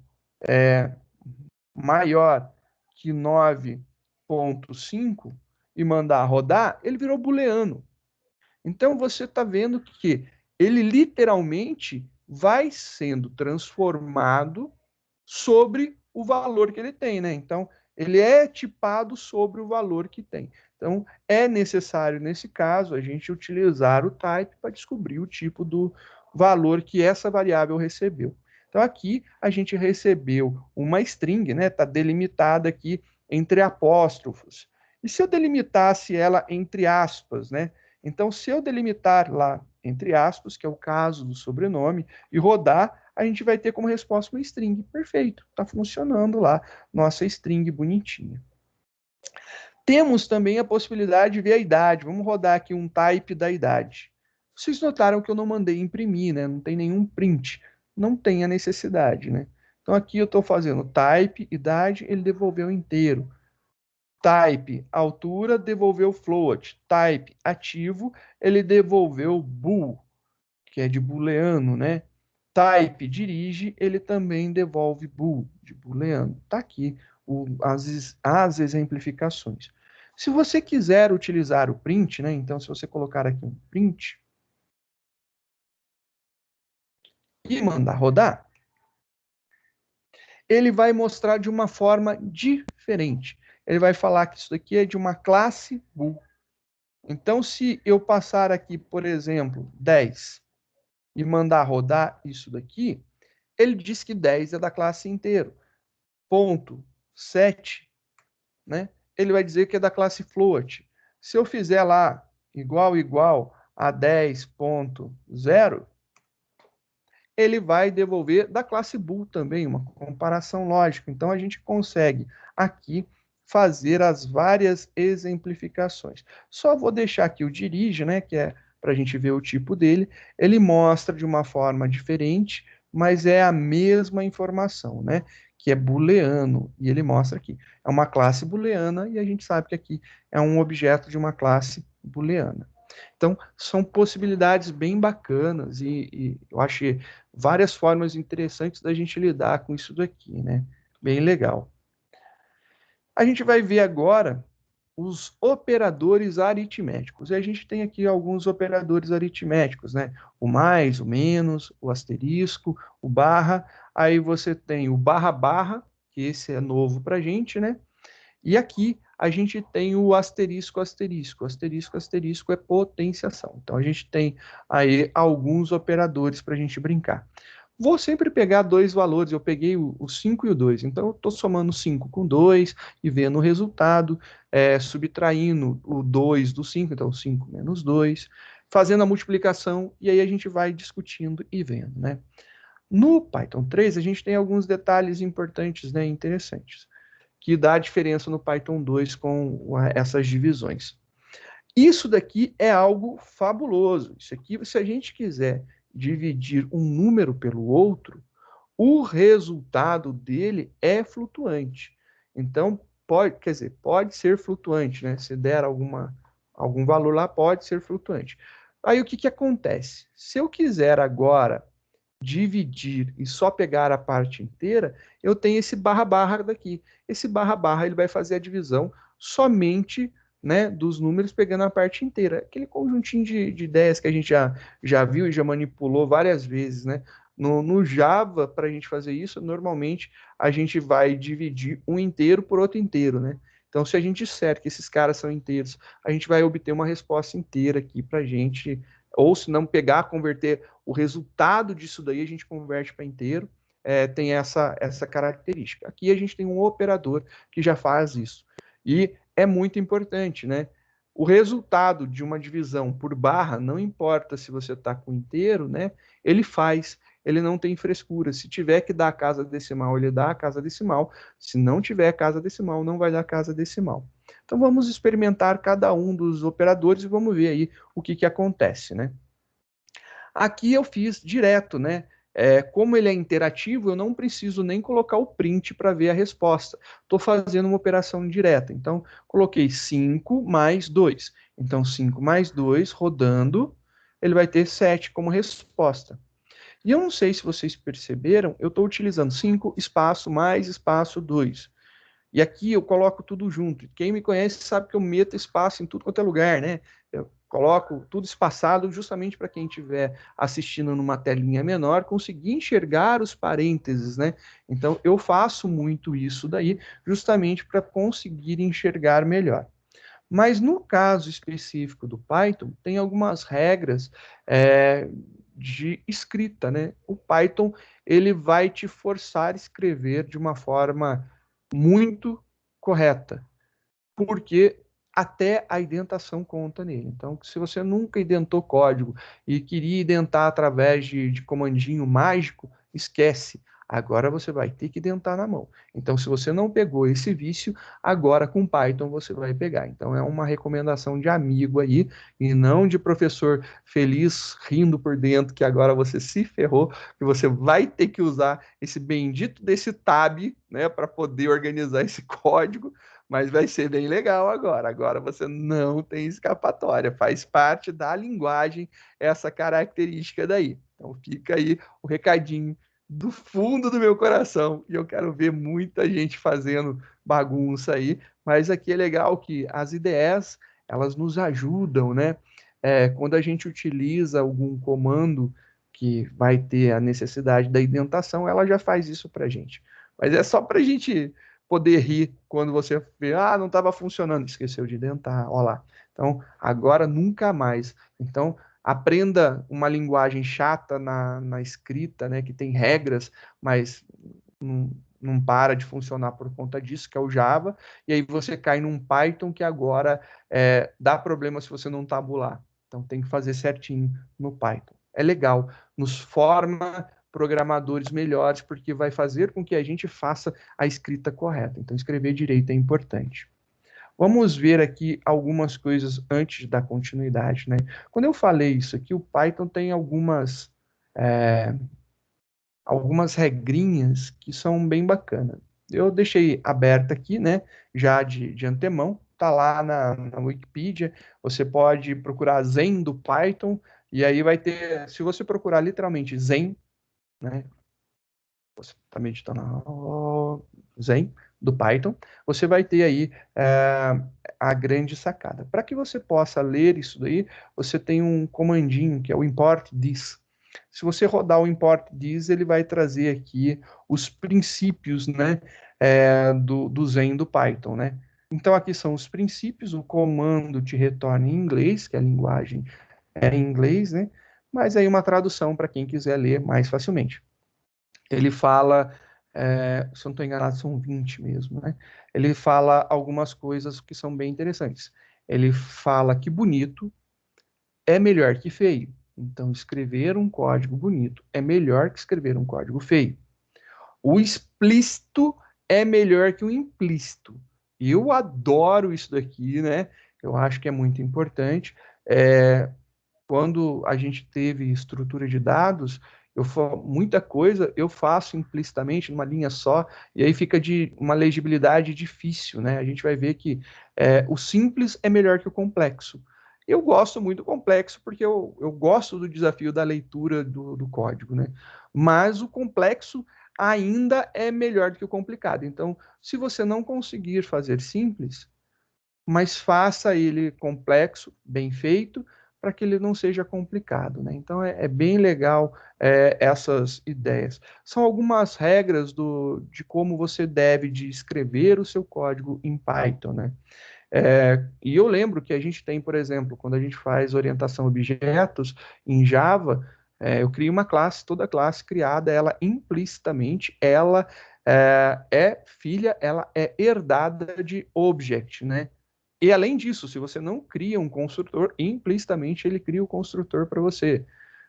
maior que 9.5 e mandar rodar, ele virou booleano. Então você está vendo que ele literalmente vai sendo transformado sobre o valor que ele tem, né? Então ele é tipado sobre o valor que tem. Então é necessário nesse caso a gente utilizar o type para descobrir o tipo do valor que essa variável recebeu. Então aqui a gente recebeu uma string, né? Está delimitada aqui entre apóstrofos. E se eu delimitasse ela entre aspas, né? Então, se eu delimitar lá, entre aspas, que é o caso do sobrenome, e rodar, a gente vai ter como resposta uma string. Perfeito, está funcionando lá, nossa string bonitinha. Temos também a possibilidade de ver a idade. Vamos rodar aqui um type da idade. Vocês notaram que eu não mandei imprimir, né? Não tem nenhum print. Não tem a necessidade, né? Então aqui eu estou fazendo type, idade, ele devolveu inteiro. Type, altura, devolveu float. Type, ativo, ele devolveu bool, que é de booleano, né? Type, dirige, ele também devolve bool, de booleano. Tá aqui as exemplificações. Se você quiser utilizar o print, né? Então, se você colocar aqui um print e mandar rodar, ele vai mostrar de uma forma diferente. Ele vai falar que isso daqui é de uma classe bool. Então, se eu passar aqui, por exemplo, 10 e mandar rodar isso daqui, ele diz que 10 é da classe inteiro. Ponto 7, né? Ele vai dizer que é da classe float. Se eu fizer lá igual a 10.0, ele vai devolver da classe bool também, uma comparação lógica. Então, a gente consegue aqui fazer as várias exemplificações. Só vou deixar aqui o dirige, né, que é para a gente ver o tipo dele. Ele mostra de uma forma diferente, mas é a mesma informação, né, que é booleano, e ele mostra aqui. É uma classe booleana, e a gente sabe que aqui é um objeto de uma classe booleana. Então, são possibilidades bem bacanas e eu achei várias formas interessantes da gente lidar com isso daqui, né? Bem legal. A gente vai ver agora os operadores aritméticos. E a gente tem aqui alguns operadores aritméticos, né? O mais, o menos, o asterisco, o barra. Aí você tem o barra barra, que esse é novo para a gente, né? E aqui a gente tem o asterisco, asterisco. Asterisco, asterisco é potenciação. Então a gente tem aí alguns operadores para a gente brincar. Vou sempre pegar dois valores, eu peguei o 5 e o 2, então eu estou somando 5 com 2 e vendo o resultado, subtraindo o 2 do 5, então 5 menos 2, fazendo a multiplicação, e aí a gente vai discutindo e vendo, né? No Python 3, a gente tem alguns detalhes importantes, né, interessantes, que dá a diferença no Python 2 com essas divisões. Isso daqui é algo fabuloso. Isso aqui, se a gente quiser dividir um número pelo outro, o resultado dele é flutuante. Então, pode ser flutuante, né? Se der algum valor lá, pode ser flutuante. Aí o que acontece? Se eu quiser agora dividir e só pegar a parte inteira, eu tenho esse barra barra daqui. Esse barra barra ele vai fazer a divisão somente, né, dos números pegando a parte inteira. Aquele conjuntinho de ideias que a gente já viu e já manipulou várias vezes, né? No Java, para a gente fazer isso, normalmente a gente vai dividir um inteiro por outro inteiro, né? Então, se a gente disser que esses caras são inteiros, a gente vai obter uma resposta inteira aqui para a gente, ou se não pegar, converter o resultado disso daí, a gente converte para inteiro, tem essa característica. Aqui a gente tem um operador que já faz isso. E é muito importante, né? O resultado de uma divisão por barra, não importa se você está com inteiro, né? Ele faz, ele não tem frescura. Se tiver que dar a casa decimal, ele dá a casa decimal. Se não tiver casa decimal, não vai dar casa decimal. Então vamos experimentar cada um dos operadores e vamos ver aí o que acontece, né? Aqui eu fiz direto, né? Como ele é interativo, eu não preciso nem colocar o print para ver a resposta. Estou fazendo uma operação direta. Então, coloquei 5 mais 2. Então, 5 mais 2, rodando, ele vai ter 7 como resposta. E eu não sei se vocês perceberam, eu estou utilizando 5, espaço, mais, espaço, 2. E aqui eu coloco tudo junto. Quem me conhece sabe que eu meto espaço em tudo quanto é lugar, né? Eu coloco tudo espaçado justamente para quem estiver assistindo numa telinha menor conseguir enxergar os parênteses, né? Então eu faço muito isso daí justamente para conseguir enxergar melhor. Mas no caso específico do Python, tem algumas regras de escrita, né? O Python ele vai te forçar a escrever de uma forma muito correta, porque até a indentação conta nele. Então, se você nunca indentou código e queria indentar através de comandinho mágico, esquece. Agora você vai ter que dentar na mão. Então, se você não pegou esse vício, agora com Python você vai pegar. Então, é uma recomendação de amigo aí, e não de professor feliz, rindo por dentro, que agora você se ferrou, que você vai ter que usar esse bendito desse tab, né, para poder organizar esse código, mas vai ser bem legal agora. Agora você não tem escapatória, faz parte da linguagem essa característica daí. Então fica aí o recadinho do fundo do meu coração, e eu quero ver muita gente fazendo bagunça aí, mas aqui é legal que as ideias, elas nos ajudam, né? Quando a gente utiliza algum comando que vai ter a necessidade da indentação, ela já faz isso para a gente. Mas é só para a gente poder rir quando você vê, não estava funcionando, esqueceu de dentar, olha lá. Então, agora nunca mais. Então, aprenda uma linguagem chata na escrita, né, que tem regras, mas não para de funcionar por conta disso, que é o Java, e aí você cai num Python que agora dá problema se você não tabular. Então tem que fazer certinho no Python. É legal, nos forma programadores melhores, porque vai fazer com que a gente faça a escrita correta. Então escrever direito é importante. Vamos ver aqui algumas coisas antes da continuidade, né? Quando eu falei isso aqui, o Python tem algumas regrinhas que são bem bacanas. Eu deixei aberta aqui, né? Já de antemão, tá lá na Wikipedia. Você pode procurar Zen do Python, e aí vai ter, se você procurar literalmente Zen, né? Você está meditando Zen do Python, você vai ter aí a grande sacada. Para que você possa ler isso daí, você tem um comandinho que é o import this. Se você rodar o import this, ele vai trazer aqui os princípios, né, do Zen do Python, né? Então aqui são os princípios, o comando te retorna em inglês, que a linguagem é em inglês, né? Mas aí uma tradução para quem quiser ler mais facilmente. Ele fala, se eu não estou enganado, são 20 mesmo, né? Ele fala algumas coisas que são bem interessantes. Ele fala que bonito é melhor que feio. Então, escrever um código bonito é melhor que escrever um código feio. O explícito é melhor que o implícito. E eu adoro isso daqui, né? Eu acho que é muito importante. Quando a gente teve estrutura de dados, muita coisa eu faço implicitamente numa linha só, e aí fica de uma legibilidade difícil, né? A gente vai ver que o simples é melhor que o complexo. Eu gosto muito do complexo porque eu gosto do desafio da leitura do código, né? Mas o complexo ainda é melhor do que o complicado. Então, se você não conseguir fazer simples, mas faça ele complexo, bem feito, para que ele não seja complicado, né? Então é bem legal essas ideias. São algumas regras de como você deve de escrever o seu código em Python, né? E eu lembro que a gente tem, por exemplo, quando a gente faz orientação a objetos em Java, eu crio uma classe, toda classe criada, ela implicitamente, ela ela é herdada de object, né? E além disso, se você não cria um construtor, implicitamente ele cria o construtor para você.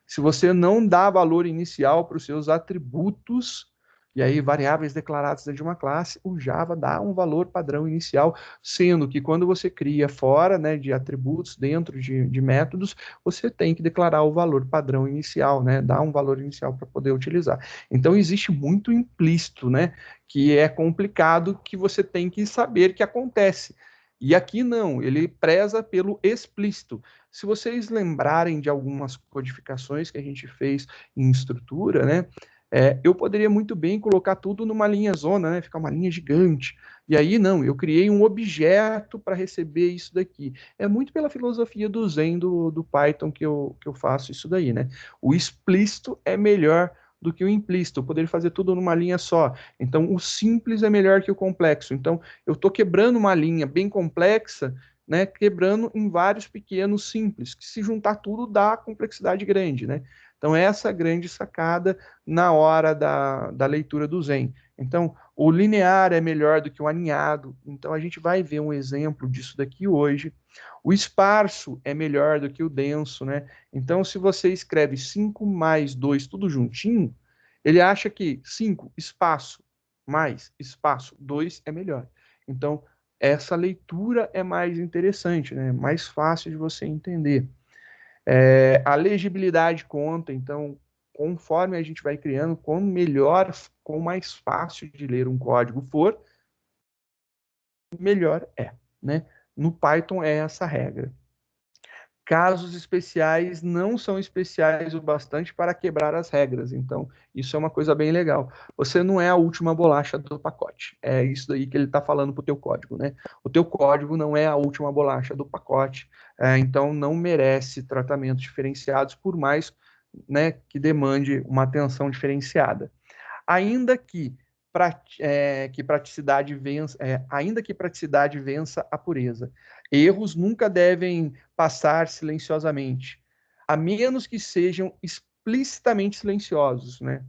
Se você não dá valor inicial para os seus atributos, e aí variáveis declaradas de uma classe, o Java dá um valor padrão inicial, sendo que quando você cria fora, né, de atributos, dentro de métodos, você tem que declarar o valor padrão inicial, né, dar um valor inicial para poder utilizar. Então existe muito implícito, né, que é complicado, que você tem que saber que acontece. E aqui não, ele preza pelo explícito. Se vocês lembrarem de algumas codificações que a gente fez em estrutura, né, eu poderia muito bem colocar tudo numa linha zona, né, ficar uma linha gigante. E aí não, eu criei um objeto para receber isso daqui. É muito pela filosofia do Zen do Python que eu faço isso daí, né? O explícito é melhor do que o implícito, eu poderia fazer tudo numa linha só. Então, o simples é melhor que o complexo. Então, eu estou quebrando uma linha bem complexa, né, quebrando em vários pequenos simples, que se juntar tudo dá complexidade grande, né? Então, essa é a grande sacada na hora da leitura do Zen. Então, o linear é melhor do que o aninhado. Então, a gente vai ver um exemplo disso daqui hoje. O esparso é melhor do que o denso, né? Então, se você escreve 5 mais 2 tudo juntinho, Ele acha que 5, espaço, mais espaço, 2 é melhor. Então, essa leitura é mais interessante, né? Mais fácil de você entender. A legibilidade conta, então, conforme a gente vai criando, quanto melhor, quanto mais fácil de ler um código for, melhor é, né? No Python é essa regra. Casos especiais não são especiais o bastante para quebrar as regras. Então, isso é uma coisa bem legal. Você não é a última bolacha do pacote. É isso daí que ele está falando para o teu código, né? O teu código não é a última bolacha do pacote, então não merece tratamentos diferenciados, por mais, né, que demande uma atenção diferenciada. Ainda que praticidade vença, ainda que praticidade vença a pureza. Erros nunca devem passar silenciosamente, a menos que sejam explicitamente silenciosos, né?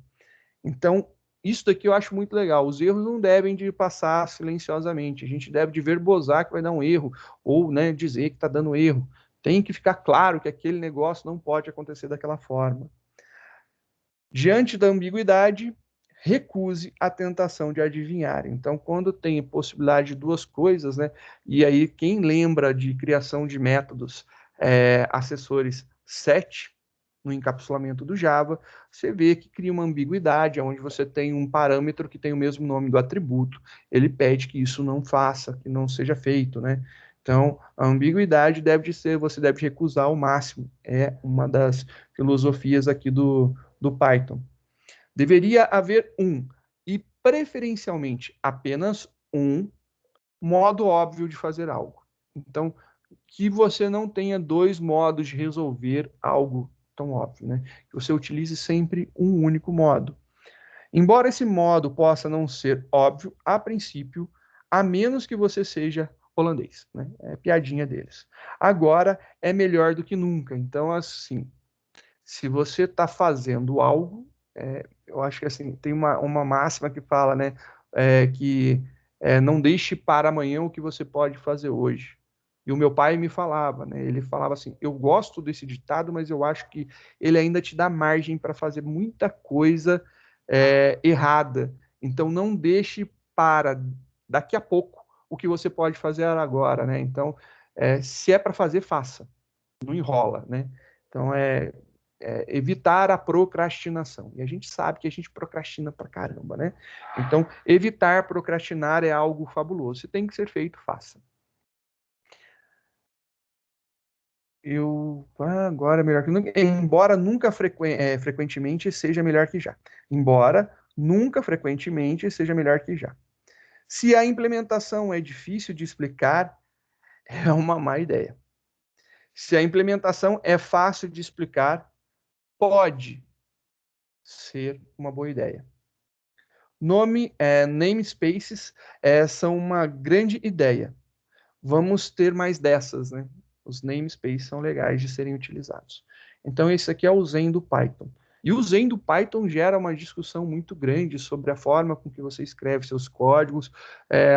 Então, isso daqui eu acho muito legal. Os erros não devem de passar silenciosamente. A gente deve de verbosar que vai dar um erro, ou, né, dizer que está dando erro. Tem que ficar claro que aquele negócio não pode acontecer daquela forma. Diante da ambiguidade, recuse a tentação de adivinhar. Então, quando tem possibilidade de duas coisas, né? E aí, quem lembra de criação de métodos assessores 7 no encapsulamento do Java, você vê que cria uma ambiguidade, onde você tem um parâmetro que tem o mesmo nome do atributo, ele pede que isso não faça, que não seja feito, né? Então, a ambiguidade deve de ser, você deve recusar ao máximo. É uma das filosofias aqui do Python. Deveria haver e preferencialmente apenas um, modo óbvio de fazer algo. Então, que você não tenha dois modos de resolver algo tão óbvio, né? Que você utilize sempre um único modo. Embora esse modo possa não ser óbvio a princípio, a menos que você seja holandês, né? É piadinha deles. Agora é melhor do que nunca. Então, assim, se você está fazendo algo, eu acho que assim, tem uma máxima que fala, né, que não deixe para amanhã o que você pode fazer hoje. E o meu pai me falava, né, ele falava assim, eu gosto desse ditado, mas eu acho que ele ainda te dá margem para fazer muita coisa errada. Então não deixe para daqui a pouco o que você pode fazer agora, né? Então, se é para fazer, faça. Não enrola, né? Então, evitar a procrastinação. E a gente sabe que a gente procrastina pra caramba, né? Então, evitar procrastinar é algo fabuloso. Se tem que ser feito, faça. Agora melhor que nunca, embora nunca frequentemente seja melhor que já. Embora nunca frequentemente seja melhor que já. Se a implementação é difícil de explicar, é uma má ideia. Se a implementação é fácil de explicar, pode ser uma boa ideia. Namespaces são uma grande ideia. Vamos ter mais dessas, né? Os namespaces são legais de serem utilizados. Então, esse aqui é o Zen do Python. E o Zen do Python gera uma discussão muito grande sobre a forma com que você escreve seus códigos,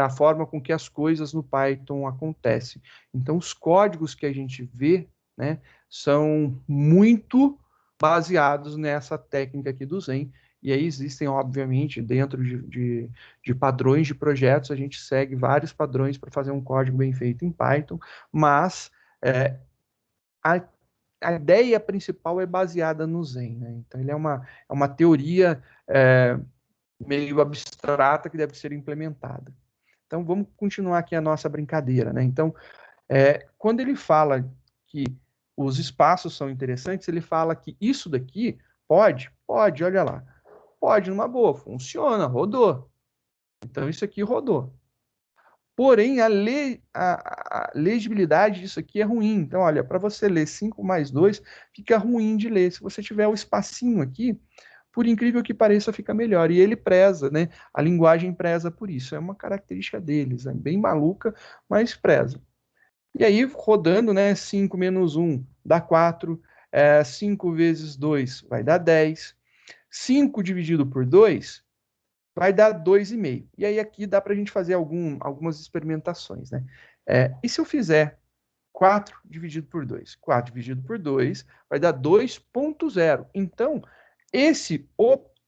a forma com que as coisas no Python acontecem. Então, os códigos que a gente vê, né, são muito baseados nessa técnica aqui do Zen. E aí existem, obviamente, dentro de padrões de projetos, a gente segue vários padrões para fazer um código bem feito em Python, mas a, a ideia principal é baseada no Zen, né? Então, ele é uma teoria meio abstrata que deve ser implementada. Então, vamos continuar aqui a nossa brincadeira, né? Então, quando ele fala que os espaços são interessantes, ele fala que isso daqui pode, olha lá, pode numa boa, funciona, rodou. Então, isso aqui rodou. Porém, a legibilidade disso aqui é ruim. Então, olha, para você ler 5 mais 2, fica ruim de ler. Se você tiver o espacinho aqui, por incrível que pareça, fica melhor. E ele preza, né? A linguagem preza por isso. É uma característica deles. É bem maluca, mas preza. E aí, rodando, né? 5 menos 1 dá 4. 5 vezes 2 vai dar 10. 5 dividido por 2 vai dar 2,5. E aí aqui dá para a gente fazer algumas experimentações, né? E se eu fizer 4 dividido por 2? 4 dividido por 2 vai dar 2,0. Então, esse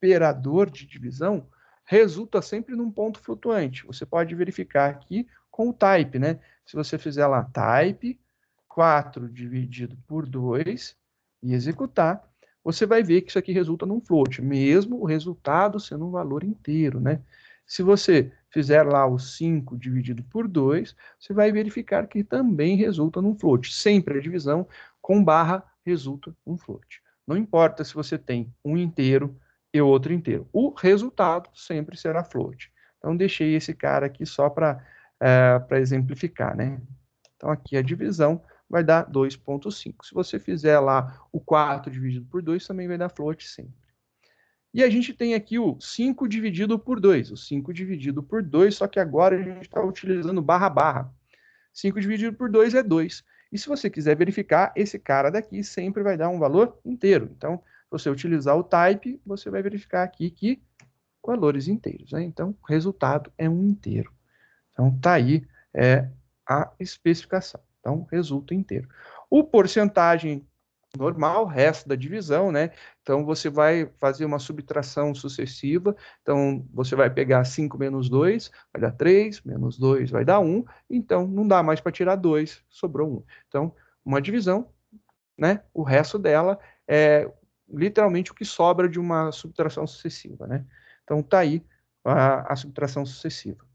operador de divisão resulta sempre num ponto flutuante. Você pode verificar aqui com o type, né? Se você fizer lá type 4 dividido por 2 e executar, você vai ver que isso aqui resulta num float, mesmo o resultado sendo um valor inteiro, né? Se você fizer lá o 5 dividido por 2, você vai verificar que também resulta num float. Sempre a divisão com barra resulta um float. Não importa se você tem um inteiro e outro inteiro. O resultado sempre será float. Então, deixei esse cara aqui só para exemplificar, né? Então, aqui a divisão vai dar 2,5. Se você fizer lá o 4 dividido por 2, também vai dar float sempre. E a gente tem aqui o 5 dividido por 2. O 5 dividido por 2, só que agora a gente está utilizando barra barra. 5 dividido por 2 é 2. E se você quiser verificar, esse cara daqui sempre vai dar um valor inteiro. Então, se você utilizar o type, você vai verificar aqui que valores inteiros, né? Então, o resultado é um inteiro. Então, tá aí a especificação. Então, resulta inteiro. O porcentagem normal, resto da divisão, né? Então, você vai fazer uma subtração sucessiva. Então, você vai pegar 5 menos 2, vai dar 3, menos 2 vai dar 1. Então, não dá mais para tirar 2, sobrou 1. Então, uma divisão, né? O resto dela é literalmente o que sobra de uma subtração sucessiva, né? Então, tá aí a subtração sucessiva.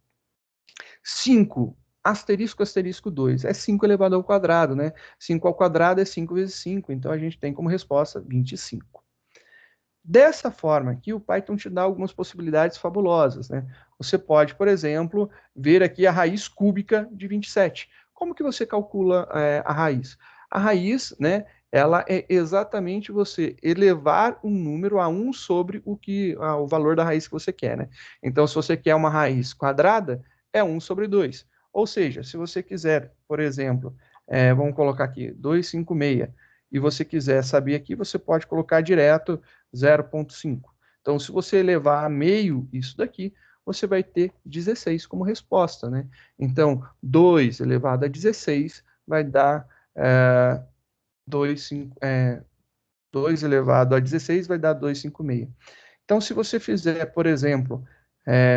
5, asterisco, asterisco 2, é 5 elevado ao quadrado, né? 5 ao quadrado é 5 vezes 5, então a gente tem como resposta 25. Dessa forma aqui, o Python te dá algumas possibilidades fabulosas, né? Você pode, por exemplo, ver aqui a raiz cúbica de 27. Como que você calcula a raiz? A raiz, né, ela é exatamente você elevar um número a 1 sobre o valor da raiz que você quer, né? Então, se você quer uma raiz quadrada, é 1 sobre 2. Ou seja, se você quiser, por exemplo, vamos colocar aqui 256, e você quiser saber aqui, você pode colocar direto 0,5. Então, se você elevar a meio isso daqui, você vai ter 16 como resposta, né? Então, 2 elevado a 16 vai dar 2 elevado a 16 vai dar 256. Então, se você fizer, por exemplo,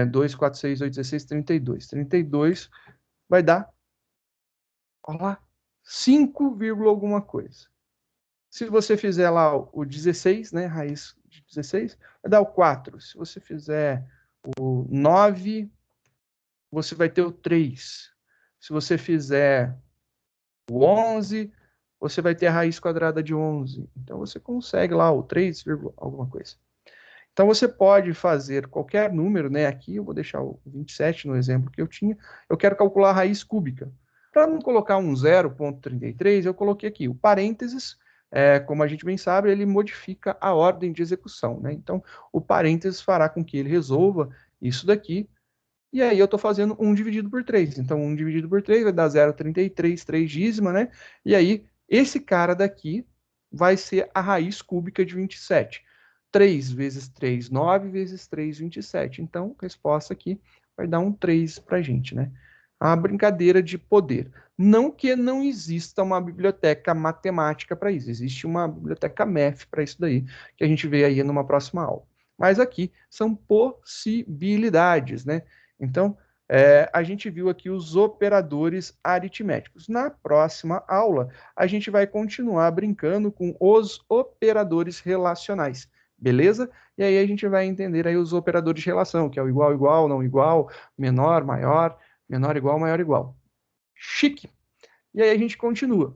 2, 4, 6, 8, 16, 32. 32 vai dar, olha lá, 5, alguma coisa. Se você fizer lá o 16, né, raiz de 16, vai dar o 4. Se você fizer o 9, você vai ter o 3. Se você fizer o 11, você vai ter a raiz quadrada de 11. Então, você consegue lá o 3, alguma coisa. Então, você pode fazer qualquer número, né? Aqui eu vou deixar o 27 no exemplo que eu tinha. Eu quero calcular a raiz cúbica. Para não colocar um 0,33, eu coloquei aqui o parênteses. Como a gente bem sabe, ele modifica a ordem de execução, né? Então, o parênteses fará com que ele resolva isso daqui. E aí eu estou fazendo 1 dividido por 3. Então, 1 dividido por 3 vai dar 0,33, 3 né? E aí, esse cara daqui vai ser a raiz cúbica de 27. 3 vezes 3, 9 vezes 3, 27. Então, a resposta aqui vai dar um 3 para a gente, né? A brincadeira de poder. Não que não exista uma biblioteca matemática para isso. Existe uma biblioteca math para isso daí, que a gente vê aí numa próxima aula. Mas aqui são possibilidades, né? Então, a gente viu aqui os operadores aritméticos. Na próxima aula, a gente vai continuar brincando com os operadores relacionais. Beleza? E aí a gente vai entender aí os operadores de relação, que é o igual, igual, não igual, menor, maior, menor igual, maior igual. Chique! E aí a gente continua.